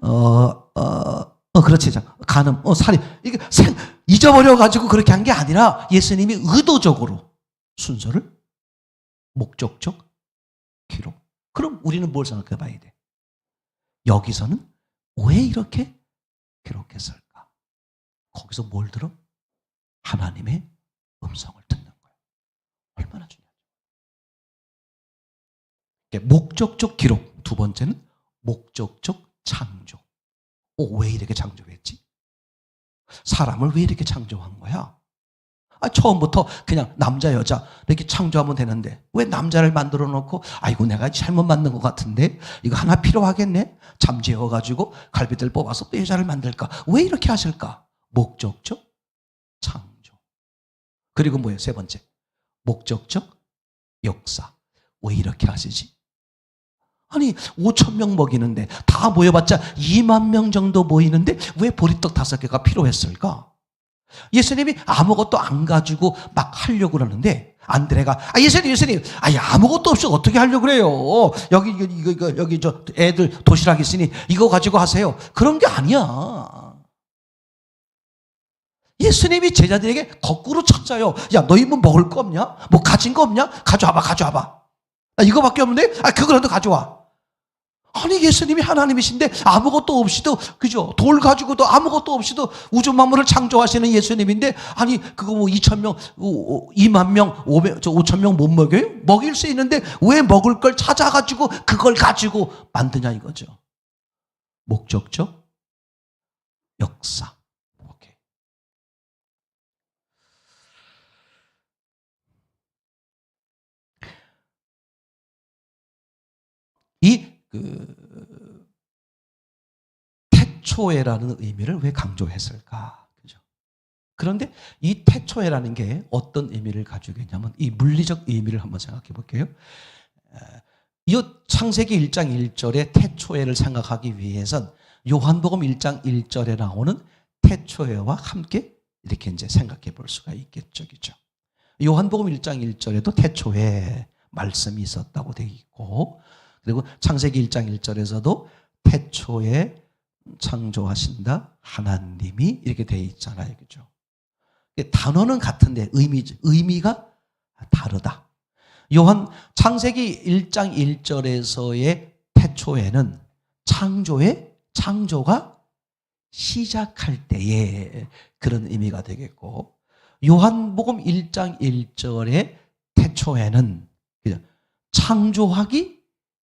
그렇지. 간음, 살인. 이게 잊어버려가지고 그렇게 한 게 아니라 예수님이 의도적으로 순서를 목적적 기록. 그럼 우리는 뭘 생각해 봐야 돼? 여기서는 왜 이렇게 기록했을까? 거기서 뭘 들어? 하나님의 음성을 듣는 거예요. 얼마나 중요하죠. 목적적 기록. 두 번째는 목적적 창조. 왜 이렇게 창조했지? 사람을 왜 이렇게 창조한 거야? 처음부터 그냥 남자 여자 이렇게 창조하면 되는데 왜 남자를 만들어 놓고 아이고 내가 잘못 만든 것 같은데 이거 하나 필요하겠네? 잠재워가지고 갈비들 뽑아서 또 여자를 만들까? 왜 이렇게 하실까? 목적적 창조. 그리고 뭐예요? 세 번째 목적적 역사. 왜 이렇게 하시지? 아니 5,000명 먹이는데 다 모여봤자 2만 명 정도 모이는데 왜 보리떡 5개가 필요했을까? 예수님이 아무것도 안 가지고 막 하려고 그러는데 안드레가 예수님 아무것도 없이 어떻게 하려고 그래요? 여기 저 애들 도시락 있으니 이거 가지고 하세요. 그런 게 아니야. 예수님이 제자들에게 거꾸로 찾아요. 야, 너희 뭐 먹을 거 없냐? 뭐 가진 거 없냐? 가져와봐. 이거밖에 없는데? 그거라도 가져와. 아니 예수님이 하나님이신데 아무것도 없이도 그죠? 돌 가지고도 아무것도 없이도 우주 만물을 창조하시는 예수님인데 아니 그거 뭐 2,000명, 2만 명, 5,000명 못 먹여요? 먹일 수 있는데 왜 먹을 걸 찾아가지고 그걸 가지고 만드냐 이거죠. 목적적 역사. 오케이. 태초에라는 의미를 왜 강조했을까? 그죠? 그런데 이 태초에라는 게 어떤 의미를 가지고 있냐면 이 물리적 의미를 한번 생각해 볼게요. 이 창세기 1장 1절의 태초에를 생각하기 위해선 요한복음 1장 1절에 나오는 태초에와 함께 이렇게 이제 생각해 볼 수가 있겠죠. 그죠? 요한복음 1장 1절에도 태초에 말씀이 있었다고 되어 있고 그리고 창세기 1장 1절에서도 태초에 창조하신다 하나님이 이렇게 되어 있잖아요. 그죠? 단어는 같은데 의미가 다르다. 창세기 1장 1절에서의 태초에는 창조가 시작할 때에 그런 의미가 되겠고, 요한복음 1장 1절의 태초에는 창조하기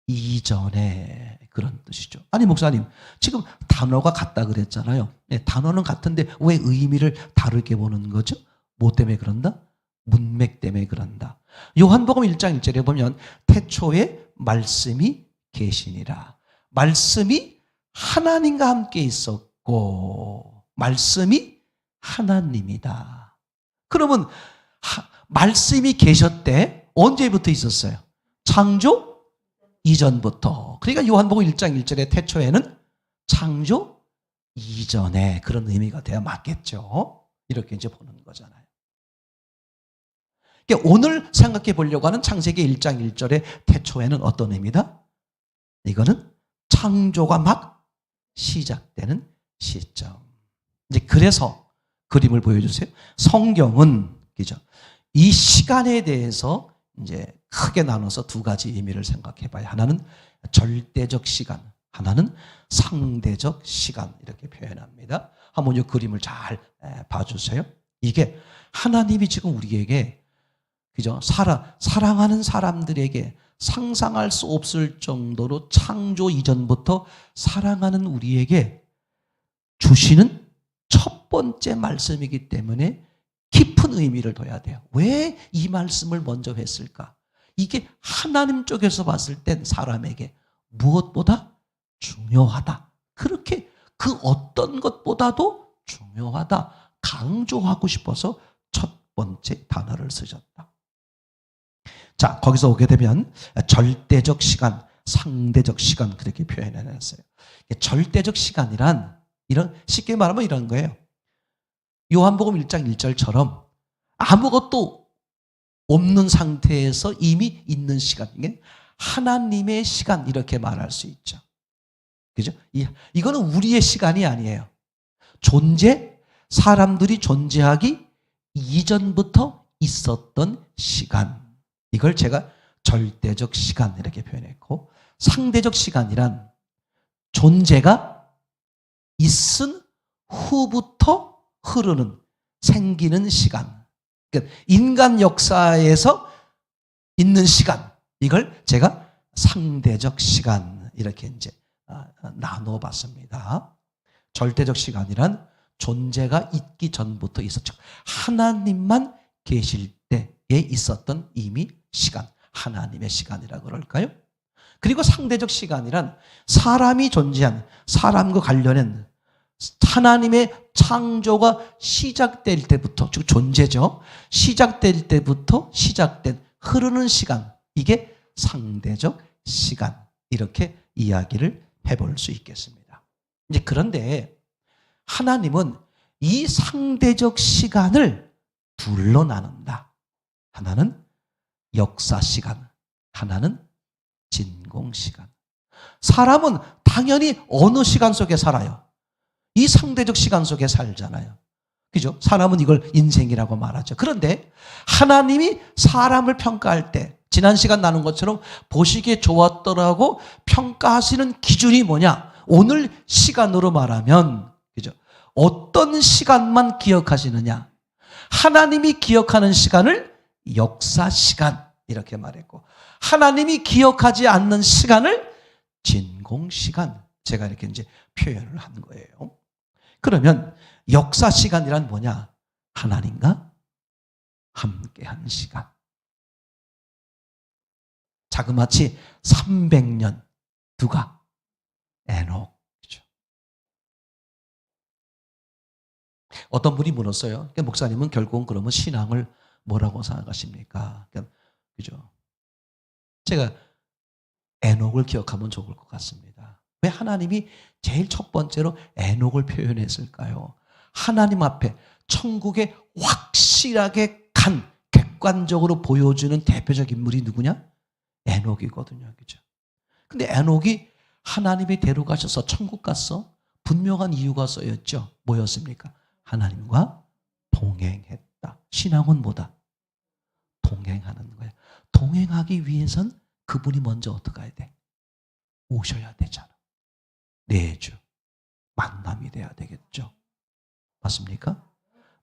이전에 그런 뜻이죠. 아니 목사님, 지금 단어가 같다 그랬잖아요. 네, 단어는 같은데 왜 의미를 다르게 보는 거죠? 뭐 때문에 그런다? 문맥 때문에 그런다. 요한복음 1장 1절에 보면 태초에 말씀이 계시니라. 말씀이 하나님과 함께 있었고 말씀이 하나님이다. 그러면 말씀이 계셨대. 언제부터 있었어요? 창조 이전부터. 그러니까 요한복음 1장 1절의 태초에는 창조 이전에 그런 의미가 돼야 맞겠죠. 이렇게 이제 보는 거잖아요. 그러니까 오늘 생각해 보려고 하는 창세기 1장 1절의 태초에는 어떤 의미다? 이거는 창조가 막 시작되는 시점. 이제 그래서 그림을 보여주세요. 성경은 그죠? 이 시간에 대해서 이제 크게 나눠서 두 가지 의미를 생각해 봐요. 하나는 절대적 시간, 하나는 상대적 시간 이렇게 표현합니다. 한번 이 그림을 잘 봐주세요. 이게 하나님이 지금 우리에게 그죠? 사랑하는 사람들에게 상상할 수 없을 정도로 창조 이전부터 사랑하는 우리에게 주시는 첫 번째 말씀이기 때문에 깊은 의미를 둬야 돼요. 왜 이 말씀을 먼저 했을까? 이게 하나님 쪽에서 봤을 땐 사람에게 무엇보다 중요하다. 그렇게 그 어떤 것보다도 중요하다. 강조하고 싶어서 첫 번째 단어를 쓰셨다. 자, 거기서 오게 되면 절대적 시간, 상대적 시간 그렇게 표현해놨어요. 절대적 시간이란 쉽게 말하면 이런 거예요. 요한복음 1장 1절처럼 아무것도 없는 상태에서 이미 있는 시간, 이게 하나님의 시간 이렇게 말할 수 있죠. 그죠? 이거는 우리의 시간이 아니에요. 사람들이 존재하기 이전부터 있었던 시간. 이걸 제가 절대적 시간 이렇게 표현했고, 상대적 시간이란 존재가 있은 후부터 흐르는 생기는 시간. 그러니까 인간 역사에서 있는 시간. 이걸 제가 상대적 시간 이렇게 이제 나눠봤습니다. 절대적 시간이란 존재가 있기 전부터 있었죠. 하나님만 계실 때에 있었던 이미 시간, 하나님의 시간이라고 그럴까요? 그리고 상대적 시간이란 사람이 존재한, 사람과 관련된 하나님의 창조가 시작될 때부터, 즉 존재죠. 시작될 때부터 시작된 흐르는 시간, 이게 상대적 시간, 이렇게 이야기를 해볼 수 있겠습니다. 이제 그런데 하나님은 이 상대적 시간을 둘로 나눈다. 하나는 역사 시간, 하나는 진공 시간. 사람은 당연히 어느 시간 속에 살아요? 이 상대적 시간 속에 살잖아요. 그죠? 사람은 이걸 인생이라고 말하죠. 그런데 하나님이 사람을 평가할 때 지난 시간 나눈 것처럼 보시기에 좋았더라고 평가하시는 기준이 뭐냐? 오늘 시간으로 말하면 그죠? 어떤 시간만 기억하시느냐? 하나님이 기억하는 시간을 역사 시간 이렇게 말했고, 하나님이 기억하지 않는 시간을 진공 시간, 제가 이렇게 이제 표현을 한 거예요. 그러면 역사 시간이란 뭐냐? 하나님과 함께한 시간. 자그마치 300년. 누가? 에녹. 어떤 분이 물었어요. 목사님은 결국은 그러면 신앙을 뭐라고 생각하십니까? 그죠? 제가 에녹을 기억하면 좋을 것 같습니다. 왜 하나님이 제일 첫 번째로 에녹을 표현했을까요? 하나님 앞에 천국에 확실하게 객관적으로 보여주는 대표적 인물이 누구냐? 에녹이거든요. 그죠? 근데 에녹이 하나님이 데려가셔서 천국 갔어? 분명한 이유가 써였죠. 뭐였습니까? 하나님과 동행했다. 신앙은 뭐다? 동행하는 거야. 동행하기 위해선 그분이 먼저 어떻게 해야 돼? 오셔야 되잖아. 내주 만남이 돼야 되겠죠. 맞습니까?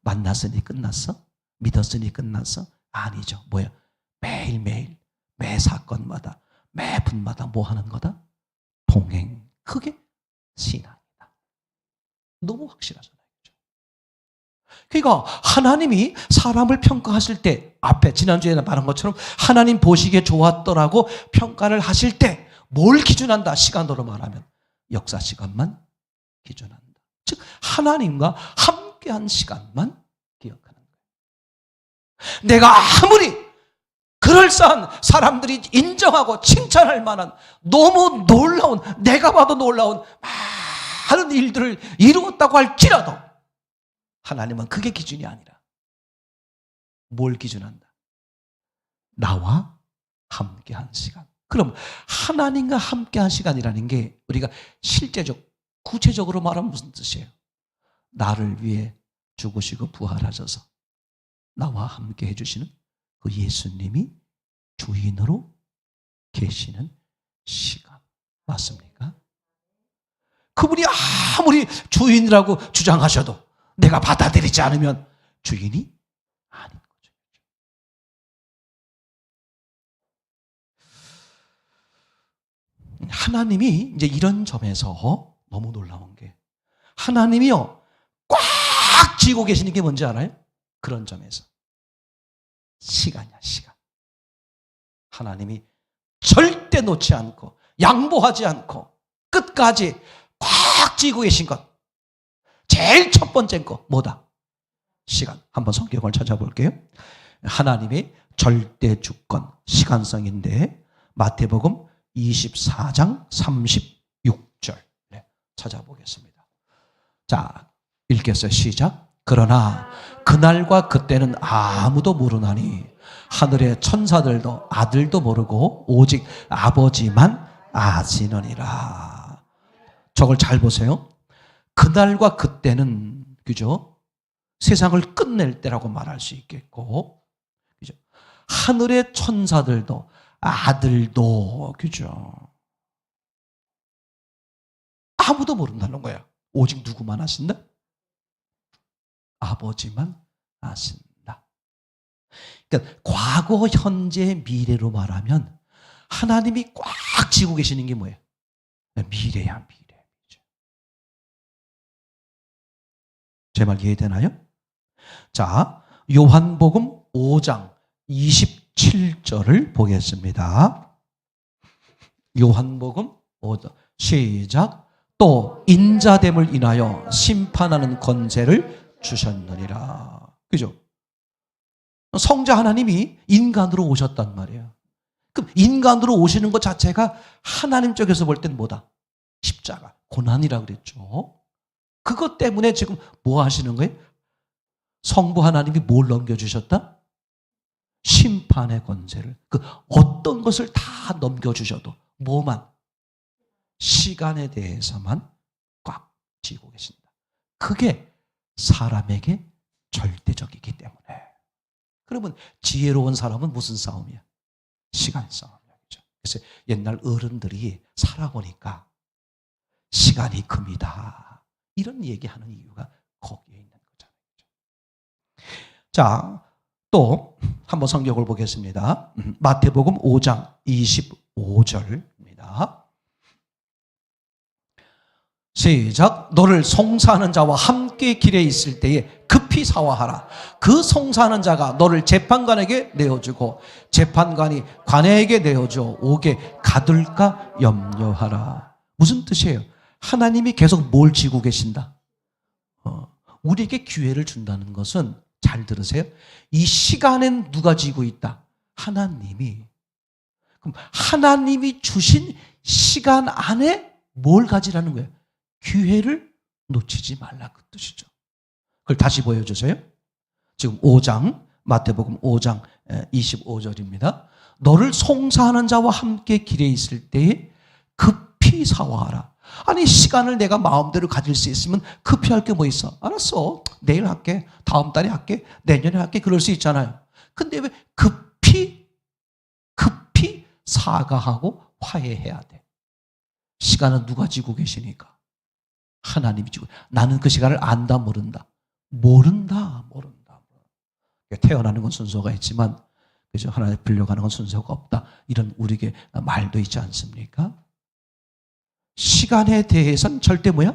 만났으니 끝났어? 믿었으니 끝났어? 아니죠. 뭐야? 매일매일 매 사건마다 매 분마다 뭐 하는 거다? 동행. 그게 신앙이다. 너무 확실하잖아요. 그러니까 하나님이 사람을 평가하실 때, 앞에 지난주에 말한 것처럼 하나님 보시기에 좋았더라고 평가를 하실 때 뭘 기준한다? 시간으로 말하면 역사 시간만 기준한다. 즉 하나님과 함께한 시간만 기억하는 거예요. 내가 아무리 그럴싸한 사람들이 인정하고 칭찬할 만한 너무 놀라운, 내가 봐도 놀라운 많은 일들을 이루었다고 할지라도 하나님은 그게 기준이 아니라 뭘 기준한다? 나와 함께한 시간. 그럼 하나님과 함께한 시간이라는 게 우리가 실제적, 구체적으로 말하면 무슨 뜻이에요? 나를 위해 죽으시고 부활하셔서 나와 함께 해주시는 그 예수님이 주인으로 계시는 시간. 맞습니까? 그분이 아무리 주인이라고 주장하셔도 내가 받아들이지 않으면 주인이 아닌 거죠. 하나님이 이제 이런 점에서 너무 놀라운 게 하나님이요 꽉 쥐고 계시는 게 뭔지 알아요? 그런 점에서 시간이야, 시간. 하나님이 절대 놓지 않고 양보하지 않고 끝까지 꽉 쥐고 계신 것. 제일 첫 번째 거 뭐다? 시간. 한번 성경을 찾아볼게요. 하나님의 절대 주권, 시간성인데 마태복음 24장 36절 찾아보겠습니다. 자, 읽겠어요. 시작. 그러나 그날과 그때는 아무도 모르나니 하늘의 천사들도 아들도 모르고 오직 아버지만 아시느니라. 저걸 잘 보세요. 그날과 그때는, 그죠? 세상을 끝낼 때라고 말할 수 있겠고, 그죠? 하늘의 천사들도 아들도, 그죠? 아무도 모른다는 거야. 오직 누구만 아신다? 아버지만 아신다. 그러니까 과거, 현재, 미래로 말하면 하나님이 꽉 쥐고 계시는 게 뭐예요? 미래야, 미래. 제 말 이해되나요? 자, 요한복음 5장 27절을 보겠습니다. 요한복음 5장 시작. 또 인자됨을 인하여 심판하는 권세를 주셨느니라. 그죠? 성자 하나님이 인간으로 오셨단 말이에요. 그럼 인간으로 오시는 것 자체가 하나님 쪽에서 볼 땐 뭐다? 십자가, 고난이라고 그랬죠. 그것 때문에 지금 뭐 하시는 거예요? 성부 하나님이 뭘 넘겨주셨다? 심판의 권세를. 그 어떤 것을 다 넘겨주셔도 뭐만? 시간에 대해서만 꽉 쥐고 계신다. 그게 사람에게 절대적이기 때문에. 그러면 지혜로운 사람은 무슨 싸움이야? 시간 싸움이야. 그래서 옛날 어른들이 살아보니까 시간이 금이다. 이런 얘기하는 이유가 거기에 있는 거잖아요. 자, 또 한번 성경을 보겠습니다. 마태복음 5장 25절입니다. 시작. 너를 송사하는 자와 함께 길에 있을 때에 급히 사화하라. 그 송사하는 자가 너를 재판관에게 내어주고 재판관이 관에게 내어줘 오게 가둘까 염려하라. 무슨 뜻이에요? 하나님이 계속 뭘 쥐고 계신다? 우리에게 기회를 준다는 것은, 잘 들으세요, 이 시간엔 누가 쥐고 있다? 하나님이. 그럼 하나님이 주신 시간 안에 뭘 가지라는 거예요? 기회를 놓치지 말라, 그 뜻이죠. 그걸 다시 보여주세요. 지금 5장, 마태복음 5장 25절입니다. 너를 송사하는 자와 함께 길에 있을 때에 급히 사화하라. 아니, 시간을 내가 마음대로 가질 수 있으면 급히 할 게 뭐 있어? 알았어, 내일 할게, 다음 달에 할게, 내년에 할게, 그럴 수 있잖아요. 근데 왜 급히 사과하고 화해해야 돼? 시간은 누가 지고 계시니까? 하나님이 주고. 나는 그 시간을 안다, 모른다? 모른다. 태어나는 건 순서가 있지만, 그죠? 하나님 불려가는 건 순서가 없다. 이런 우리에게 말도 있지 않습니까? 시간에 대해서는 절대 뭐야?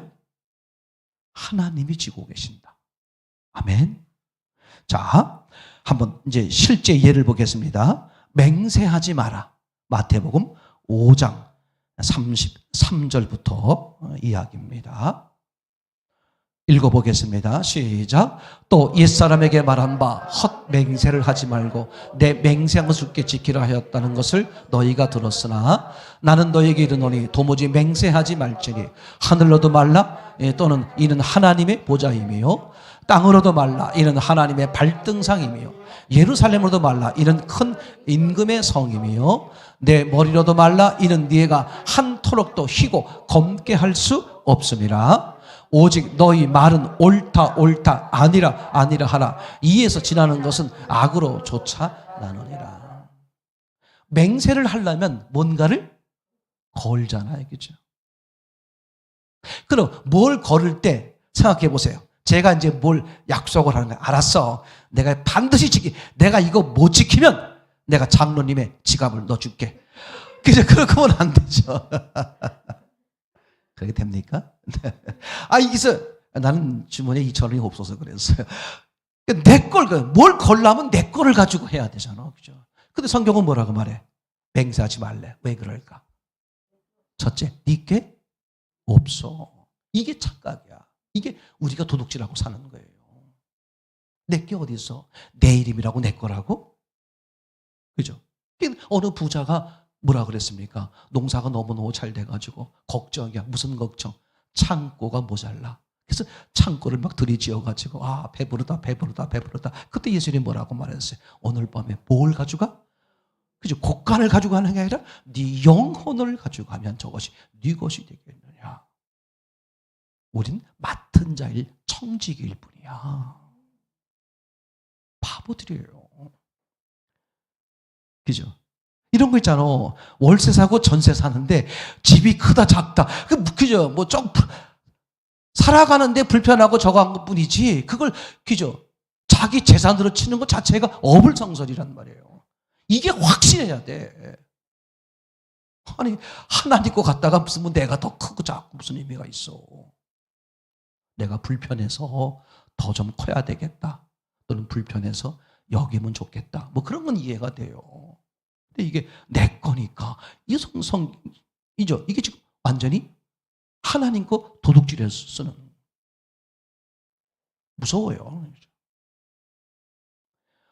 하나님이 지고 계신다. 아멘. 자, 한번 이제 실제 예를 보겠습니다. 맹세하지 마라. 마태복음 5장 33절부터 이야기입니다. 읽어보겠습니다. 시작. 또 옛사람에게 말한 바 헛 맹세를 하지 말고 내 맹세한 것을 굳게 지키라 하였다는 것을 너희가 들었으나 나는 너희에게 이르노니 도무지 맹세하지 말지니 하늘로도 말라 또는 이는 하나님의 보좌이며 땅으로도 말라 이는 하나님의 발등상이며 예루살렘으로도 말라 이는 큰 임금의 성이며 내 머리로도 말라 이는 네가 한토록도 희고 검게 할 수 없음이라. 오직 너희 말은 옳다 아니라 하라. 이에서 지나는 것은 악으로 쫓아나느니라. 맹세를 하려면 뭔가를 걸잖아요. 그죠? 그럼 뭘 걸을 때 생각해 보세요. 제가 이제 뭘 약속을 하는 거야. 알았어. 내가 반드시 내가 이거 못 지키면 내가 장로님의 지갑을 넣어줄게. 그죠? 그러면 안 되죠. 그렇게 됩니까? 이게서 나는 주머니에 2,000원이 없어서 그랬어요. 내 걸, 뭘 걸려면 내 거를 가지고 해야 되잖아. 그죠? 근데 성경은 뭐라고 말해? 맹세하지 말래. 왜 그럴까? 첫째, 네게 없어. 이게 착각이야. 이게 우리가 도둑질하고 사는 거예요. 내게 어디 있어? 내 이름이라고 내 거라고? 그죠? 어느 부자가 뭐라 그랬습니까? 농사가 너무너무 잘 돼가지고 걱정이야. 무슨 걱정? 창고가 모자라. 그래서 창고를 막 들이지어가지고 배부르다. 그때 예수님이 뭐라고 말했어요? 오늘 밤에 뭘 가져가? 그죠? 곡간을 가지고 가는 게 아니라 네 영혼을 가지고 가면 저것이 네 것이 되겠느냐. 우린 맡은 자일 청지기일 뿐이야. 바보들이에요. 그죠? 이런 거 있잖아. 월세 사고 전세 사는데 집이 크다 작다. 그죠? 뭐 좀 살아가는데 불편하고 저거 한 것뿐이지. 그걸 그죠? 자기 재산으로 치는 것 자체가 어불성설이란 말이에요. 이게 확신해야 돼. 아니 하나님 거 갖다가 무슨 뭐 내가 더 크고 작고 무슨 의미가 있어. 내가 불편해서 더 좀 커야 되겠다. 또는 불편해서 여기면 좋겠다. 뭐 그런 건 이해가 돼요. 근데 이게 내 거니까 이게 성이죠. 이게 지금 완전히 하나님 거 도둑질해서 쓰는. 무서워요.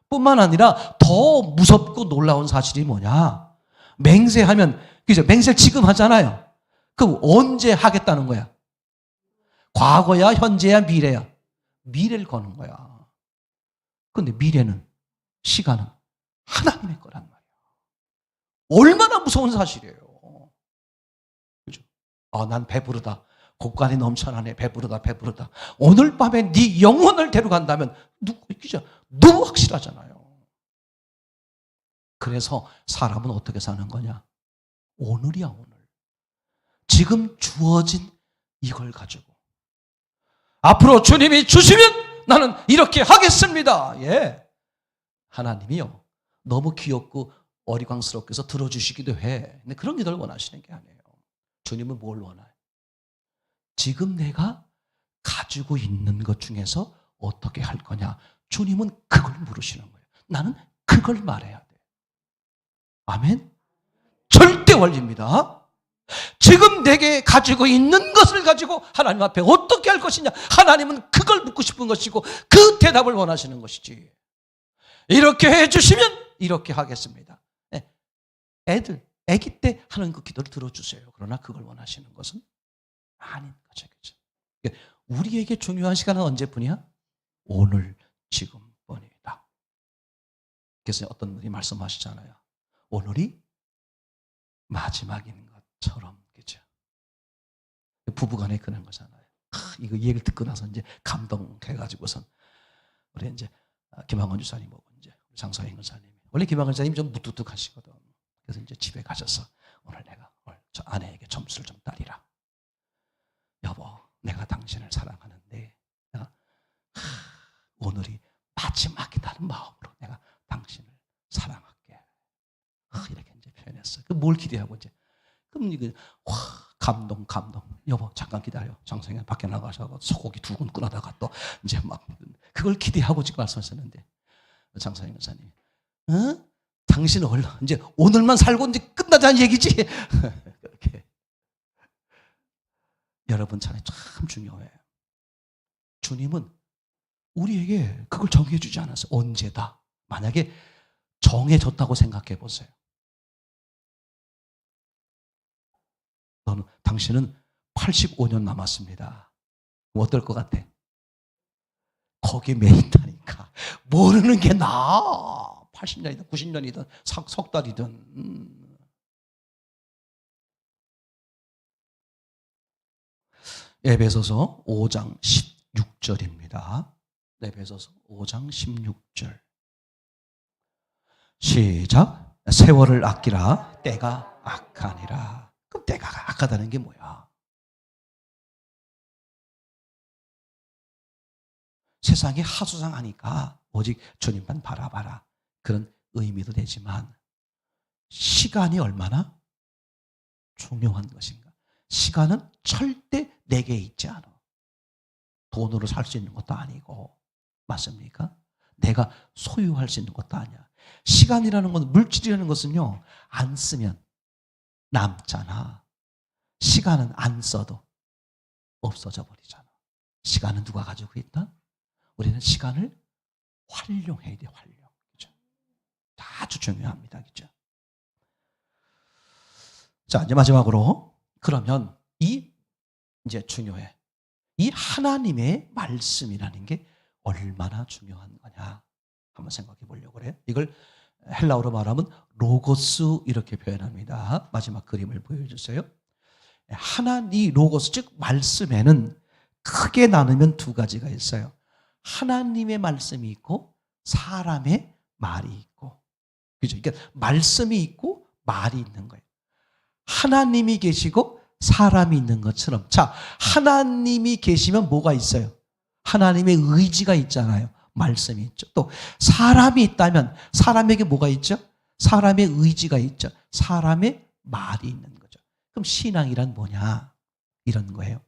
뿐만 아니라 더 무섭고 놀라운 사실이 뭐냐? 맹세하면 그죠? 맹세를 지금 하잖아요. 그럼 언제 하겠다는 거야? 과거야, 현재야, 미래야? 미래를 거는 거야. 그런데 미래는 시간은 하나님의 거란 말이야. 얼마나 무서운 사실이에요. 그죠? 난 배부르다. 곡간이 넘쳐나네. 배부르다. 오늘 밤에 네 영혼을 데려간다면 너무 확실하잖아요. 그래서 사람은 어떻게 사는 거냐? 오늘이야, 오늘. 지금 주어진 이걸 가지고 앞으로 주님이 주시면 나는 이렇게 하겠습니다. 예. 하나님이요. 너무 귀엽고 어리광스럽게 해서 들어주시기도 해. 근데 그런 기도를 원하시는 게 아니에요. 주님은 뭘 원해요? 지금 내가 가지고 있는 것 중에서 어떻게 할 거냐? 주님은 그걸 물으시는 거예요. 나는 그걸 말해야 돼. 아멘? 절대 원리입니다. 지금 내게 가지고 있는 것을 가지고 하나님 앞에 어떻게 할 것이냐? 하나님은 그걸 묻고 싶은 것이고 그 대답을 원하시는 것이지. 이렇게 해주시면 이렇게 하겠습니다. 아기 때 하는 그 기도를 들어주세요. 그러나 그걸 원하시는 것은 아닌 거죠. 우리에게 중요한 시간은 언제뿐이야? 오늘, 지금뿐이다. 그래서 어떤 분이 말씀하시잖아요. 오늘이 마지막인 것처럼, 그죠? 부부간에 그런 거잖아요. 이거 이 얘기를 듣고 나서 이제 감동해가지고선 우리 이제 김학원 주사님하고 이제 장서영 권사님이 원래 김학원 주사님이 좀 무뚝뚝하시거든. 그래서 이제 집에 가셔서 오늘 내가 저 아내에게 점수를 좀 따리라. 여보, 내가 당신을 사랑하는데 내가 오늘이 마지막이라는 마음으로 내가 당신을 사랑할게. 이렇게 이제 표현했어요. 뭘 기대하고 이제 그럼 이거 감동. 여보 잠깐 기다려. 장성현 밖에 나가서 소고기 2근 끓여다가 또 이제 막 그걸 기대하고 지금 말씀하셨는데 장성현 목사님, 당신은 얼른 이제 오늘만 살고 이제 끝나자는 얘기지. 그렇게 여러분 차례 참 중요해요. 주님은 우리에게 그걸 정해주지 않았어요. 언제다. 만약에 정해졌다고 생각해 보세요. 당신은 85년 남았습니다. 어떨 것 같아? 거기에 매인다니까. 모르는 게 나아. 80년이든 90년이든 석 달이든. 에베소서 5장 16절입니다. 에베소서 5장 16절. 시작. 세월을 아끼라 때가 악하니라. 그럼 때가 악하다는 게 뭐야? 세상이 하수상하니까 오직 주님만 바라봐라. 그런 의미도 되지만 시간이 얼마나 중요한 것인가. 시간은 절대 내게 있지 않아. 돈으로 살 수 있는 것도 아니고. 맞습니까? 내가 소유할 수 있는 것도 아니야. 시간이라는 건, 물질이라는 것은요, 안 쓰면 남잖아. 시간은 안 써도 없어져 버리잖아. 시간은 누가 가지고 있다? 우리는 시간을 활용해야 돼, 활용. 그죠? 아주 중요합니다. 그죠? 자, 이제 마지막으로, 그러면 이제 중요해. 이 하나님의 말씀이라는 게 얼마나 중요한 거냐. 한번 생각해 보려고 그래요. 이걸 헬라어로 말하면 로고스 이렇게 표현합니다. 마지막 그림을 보여주세요. 이 로고스, 즉 말씀에는 크게 나누면 2가지가 있어요. 하나님의 말씀이 있고 사람의 말이 있고. 그죠? 그러니까 말씀이 있고 말이 있는 거예요. 하나님이 계시고 사람이 있는 것처럼. 자, 하나님이 계시면 뭐가 있어요? 하나님의 의지가 있잖아요. 말씀이 있죠. 또 사람이 있다면 사람에게 뭐가 있죠? 사람의 의지가 있죠. 사람의 말이 있는 거죠. 그럼 신앙이란 뭐냐? 이런 거예요.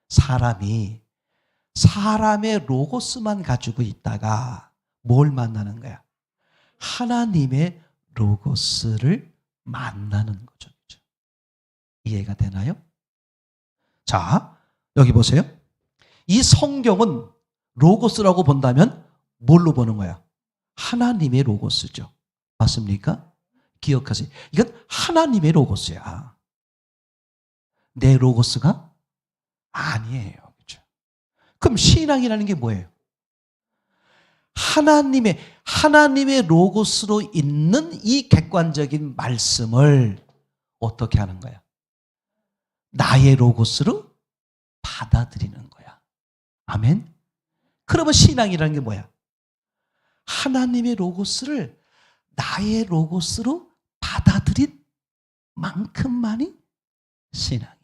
사람이 사람의 로고스만 가지고 있다가 뭘 만나는 거야? 하나님의 로고스를 만나는 거죠. 이해가 되나요? 자, 여기 보세요. 이 성경은 로고스라고 본다면 뭘로 보는 거야? 하나님의 로고스죠. 맞습니까? 기억하세요. 이건 하나님의 로고스야. 내 로고스가 아니에요. 그렇죠? 그럼 신앙이라는 게 뭐예요? 하나님의 로고스로 있는 이 객관적인 말씀을 어떻게 하는 거야? 나의 로고스로 받아들이는 거야. 아멘? 그러면 신앙이라는 게 뭐야? 하나님의 로고스를 나의 로고스로 받아들인 만큼만이 신앙이야.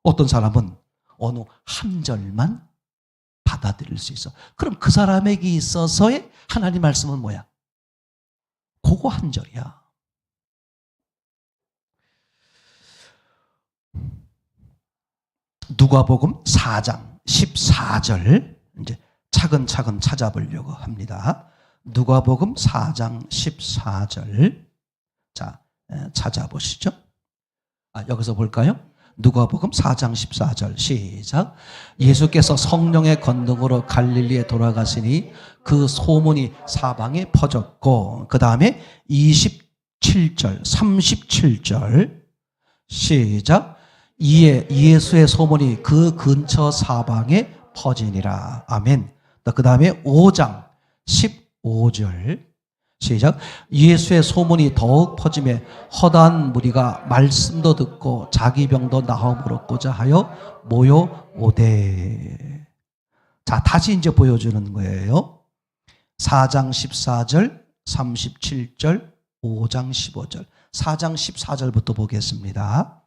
어떤 사람은 어느 한 절만 받아들일 수 있어. 그럼 그 사람에게 있어서의 하나님 말씀은 뭐야? 그거 한 절이야. 누가복음 4장 14절 이제 차근차근 찾아보려고 합니다. 누가복음 4장 14절. 자, 찾아보시죠. 여기서 볼까요? 누가복음 4장 14절 시작. 예수께서 성령의 권능으로 갈릴리에 돌아가시니 그 소문이 사방에 퍼졌고, 그 다음에 27절 37절 시작. 이에 예수의 소문이 그 근처 사방에 퍼지니라. 아멘. 그 다음에 5장 15절 시작. 예수의 소문이 더욱 퍼지매 허다한 무리가 말씀도 듣고 자기 병도 나음으로 얻고자 하여 모여오되. 자, 다시 이제 보여주는 거예요. 4장 14절 37절 5장 15절 4장 14절부터 보겠습니다.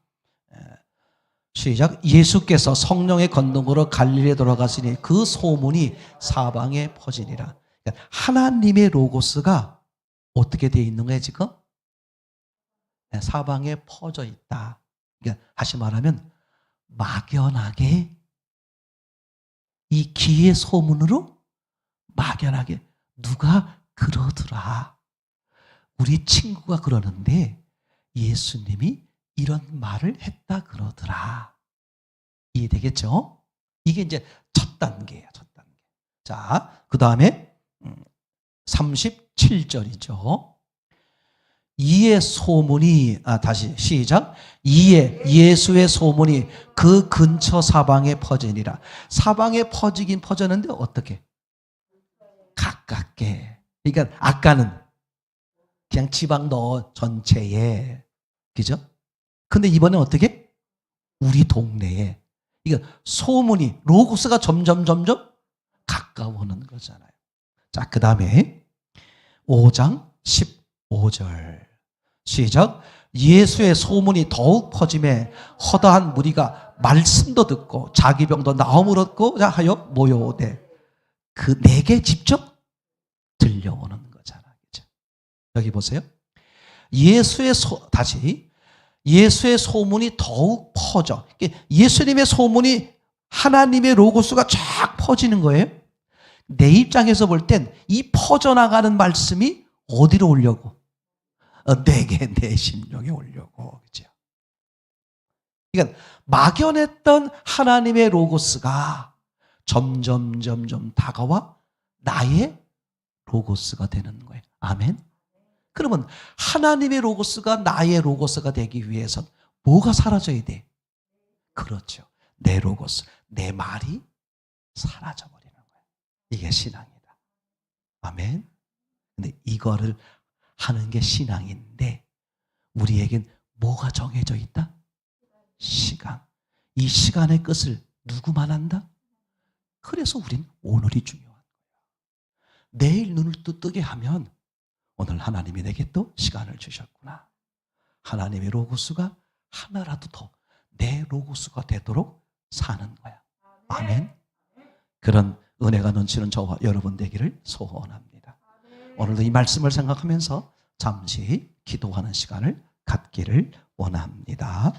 시작. 예수께서 성령의 권능으로 갈릴리에 돌아가시니 그 소문이 사방에 퍼지니라. 그러니까 하나님의 로고스가 어떻게 되어 있는 거예요 지금? 사방에 퍼져 있다. 그러니까 다시 말하면 막연하게 이 기의 소문으로 막연하게 누가 그러더라. 우리 친구가 그러는데 예수님이 이런 말을 했다 그러더라. 이해되겠죠? 이게 이제 첫 단계예요. 첫 단계. 자, 그 다음에 37절이죠. 이에 소문이 다시 시작. 이에 예수의 소문이 그 근처 사방에 퍼지니라. 사방에 퍼지긴 퍼졌는데 어떻게? 가깝게. 그러니까 아까는 그냥 지방 너 전체에, 그죠? 근데 이번에 어떻게? 우리 동네에. 그러니까 소문이 로고스가 점점 가까워오는 거잖아요. 자, 그 다음에 5장 15절 시작. 예수의 소문이 더욱 퍼짐에 허다한 무리가 말씀도 듣고 자기 병도 나음을 얻고 하여 모여오되 그 내게 직접 들려오는 거잖아요. 그렇죠? 여기 보세요. 다시 예수의 소문이 더욱 퍼져. 예수님의 소문이 하나님의 로고스가 쫙 퍼지는 거예요. 내 입장에서 볼 땐 이 퍼져나가는 말씀이 어디로 오려고? 내게, 내 심령에 오려고. 그죠? 그러니까 막연했던 하나님의 로고스가 점점 다가와 나의 로고스가 되는 거예요. 아멘. 그러면 하나님의 로고스가 나의 로고스가 되기 위해선 뭐가 사라져야 돼? 그렇죠. 내 로고스, 내 말이 사라져버리는 거예요. 이게 신앙이다. 아멘. 근데 이거를 하는 게 신앙인데 우리에겐 뭐가 정해져 있다? 시간. 이 시간의 끝을 누구만 한다? 그래서 우린 오늘이 중요한 거야. 내일 눈을 또 뜨게 하면 오늘 하나님이 내게 또 시간을 주셨구나. 하나님의 로고스가 하나라도 더 내 로고스가 되도록 사는 거야. 아멘. 그런 은혜가 넘치는 저와 여러분 되기를 소원합니다. 오늘도 이 말씀을 생각하면서 잠시 기도하는 시간을 갖기를 원합니다.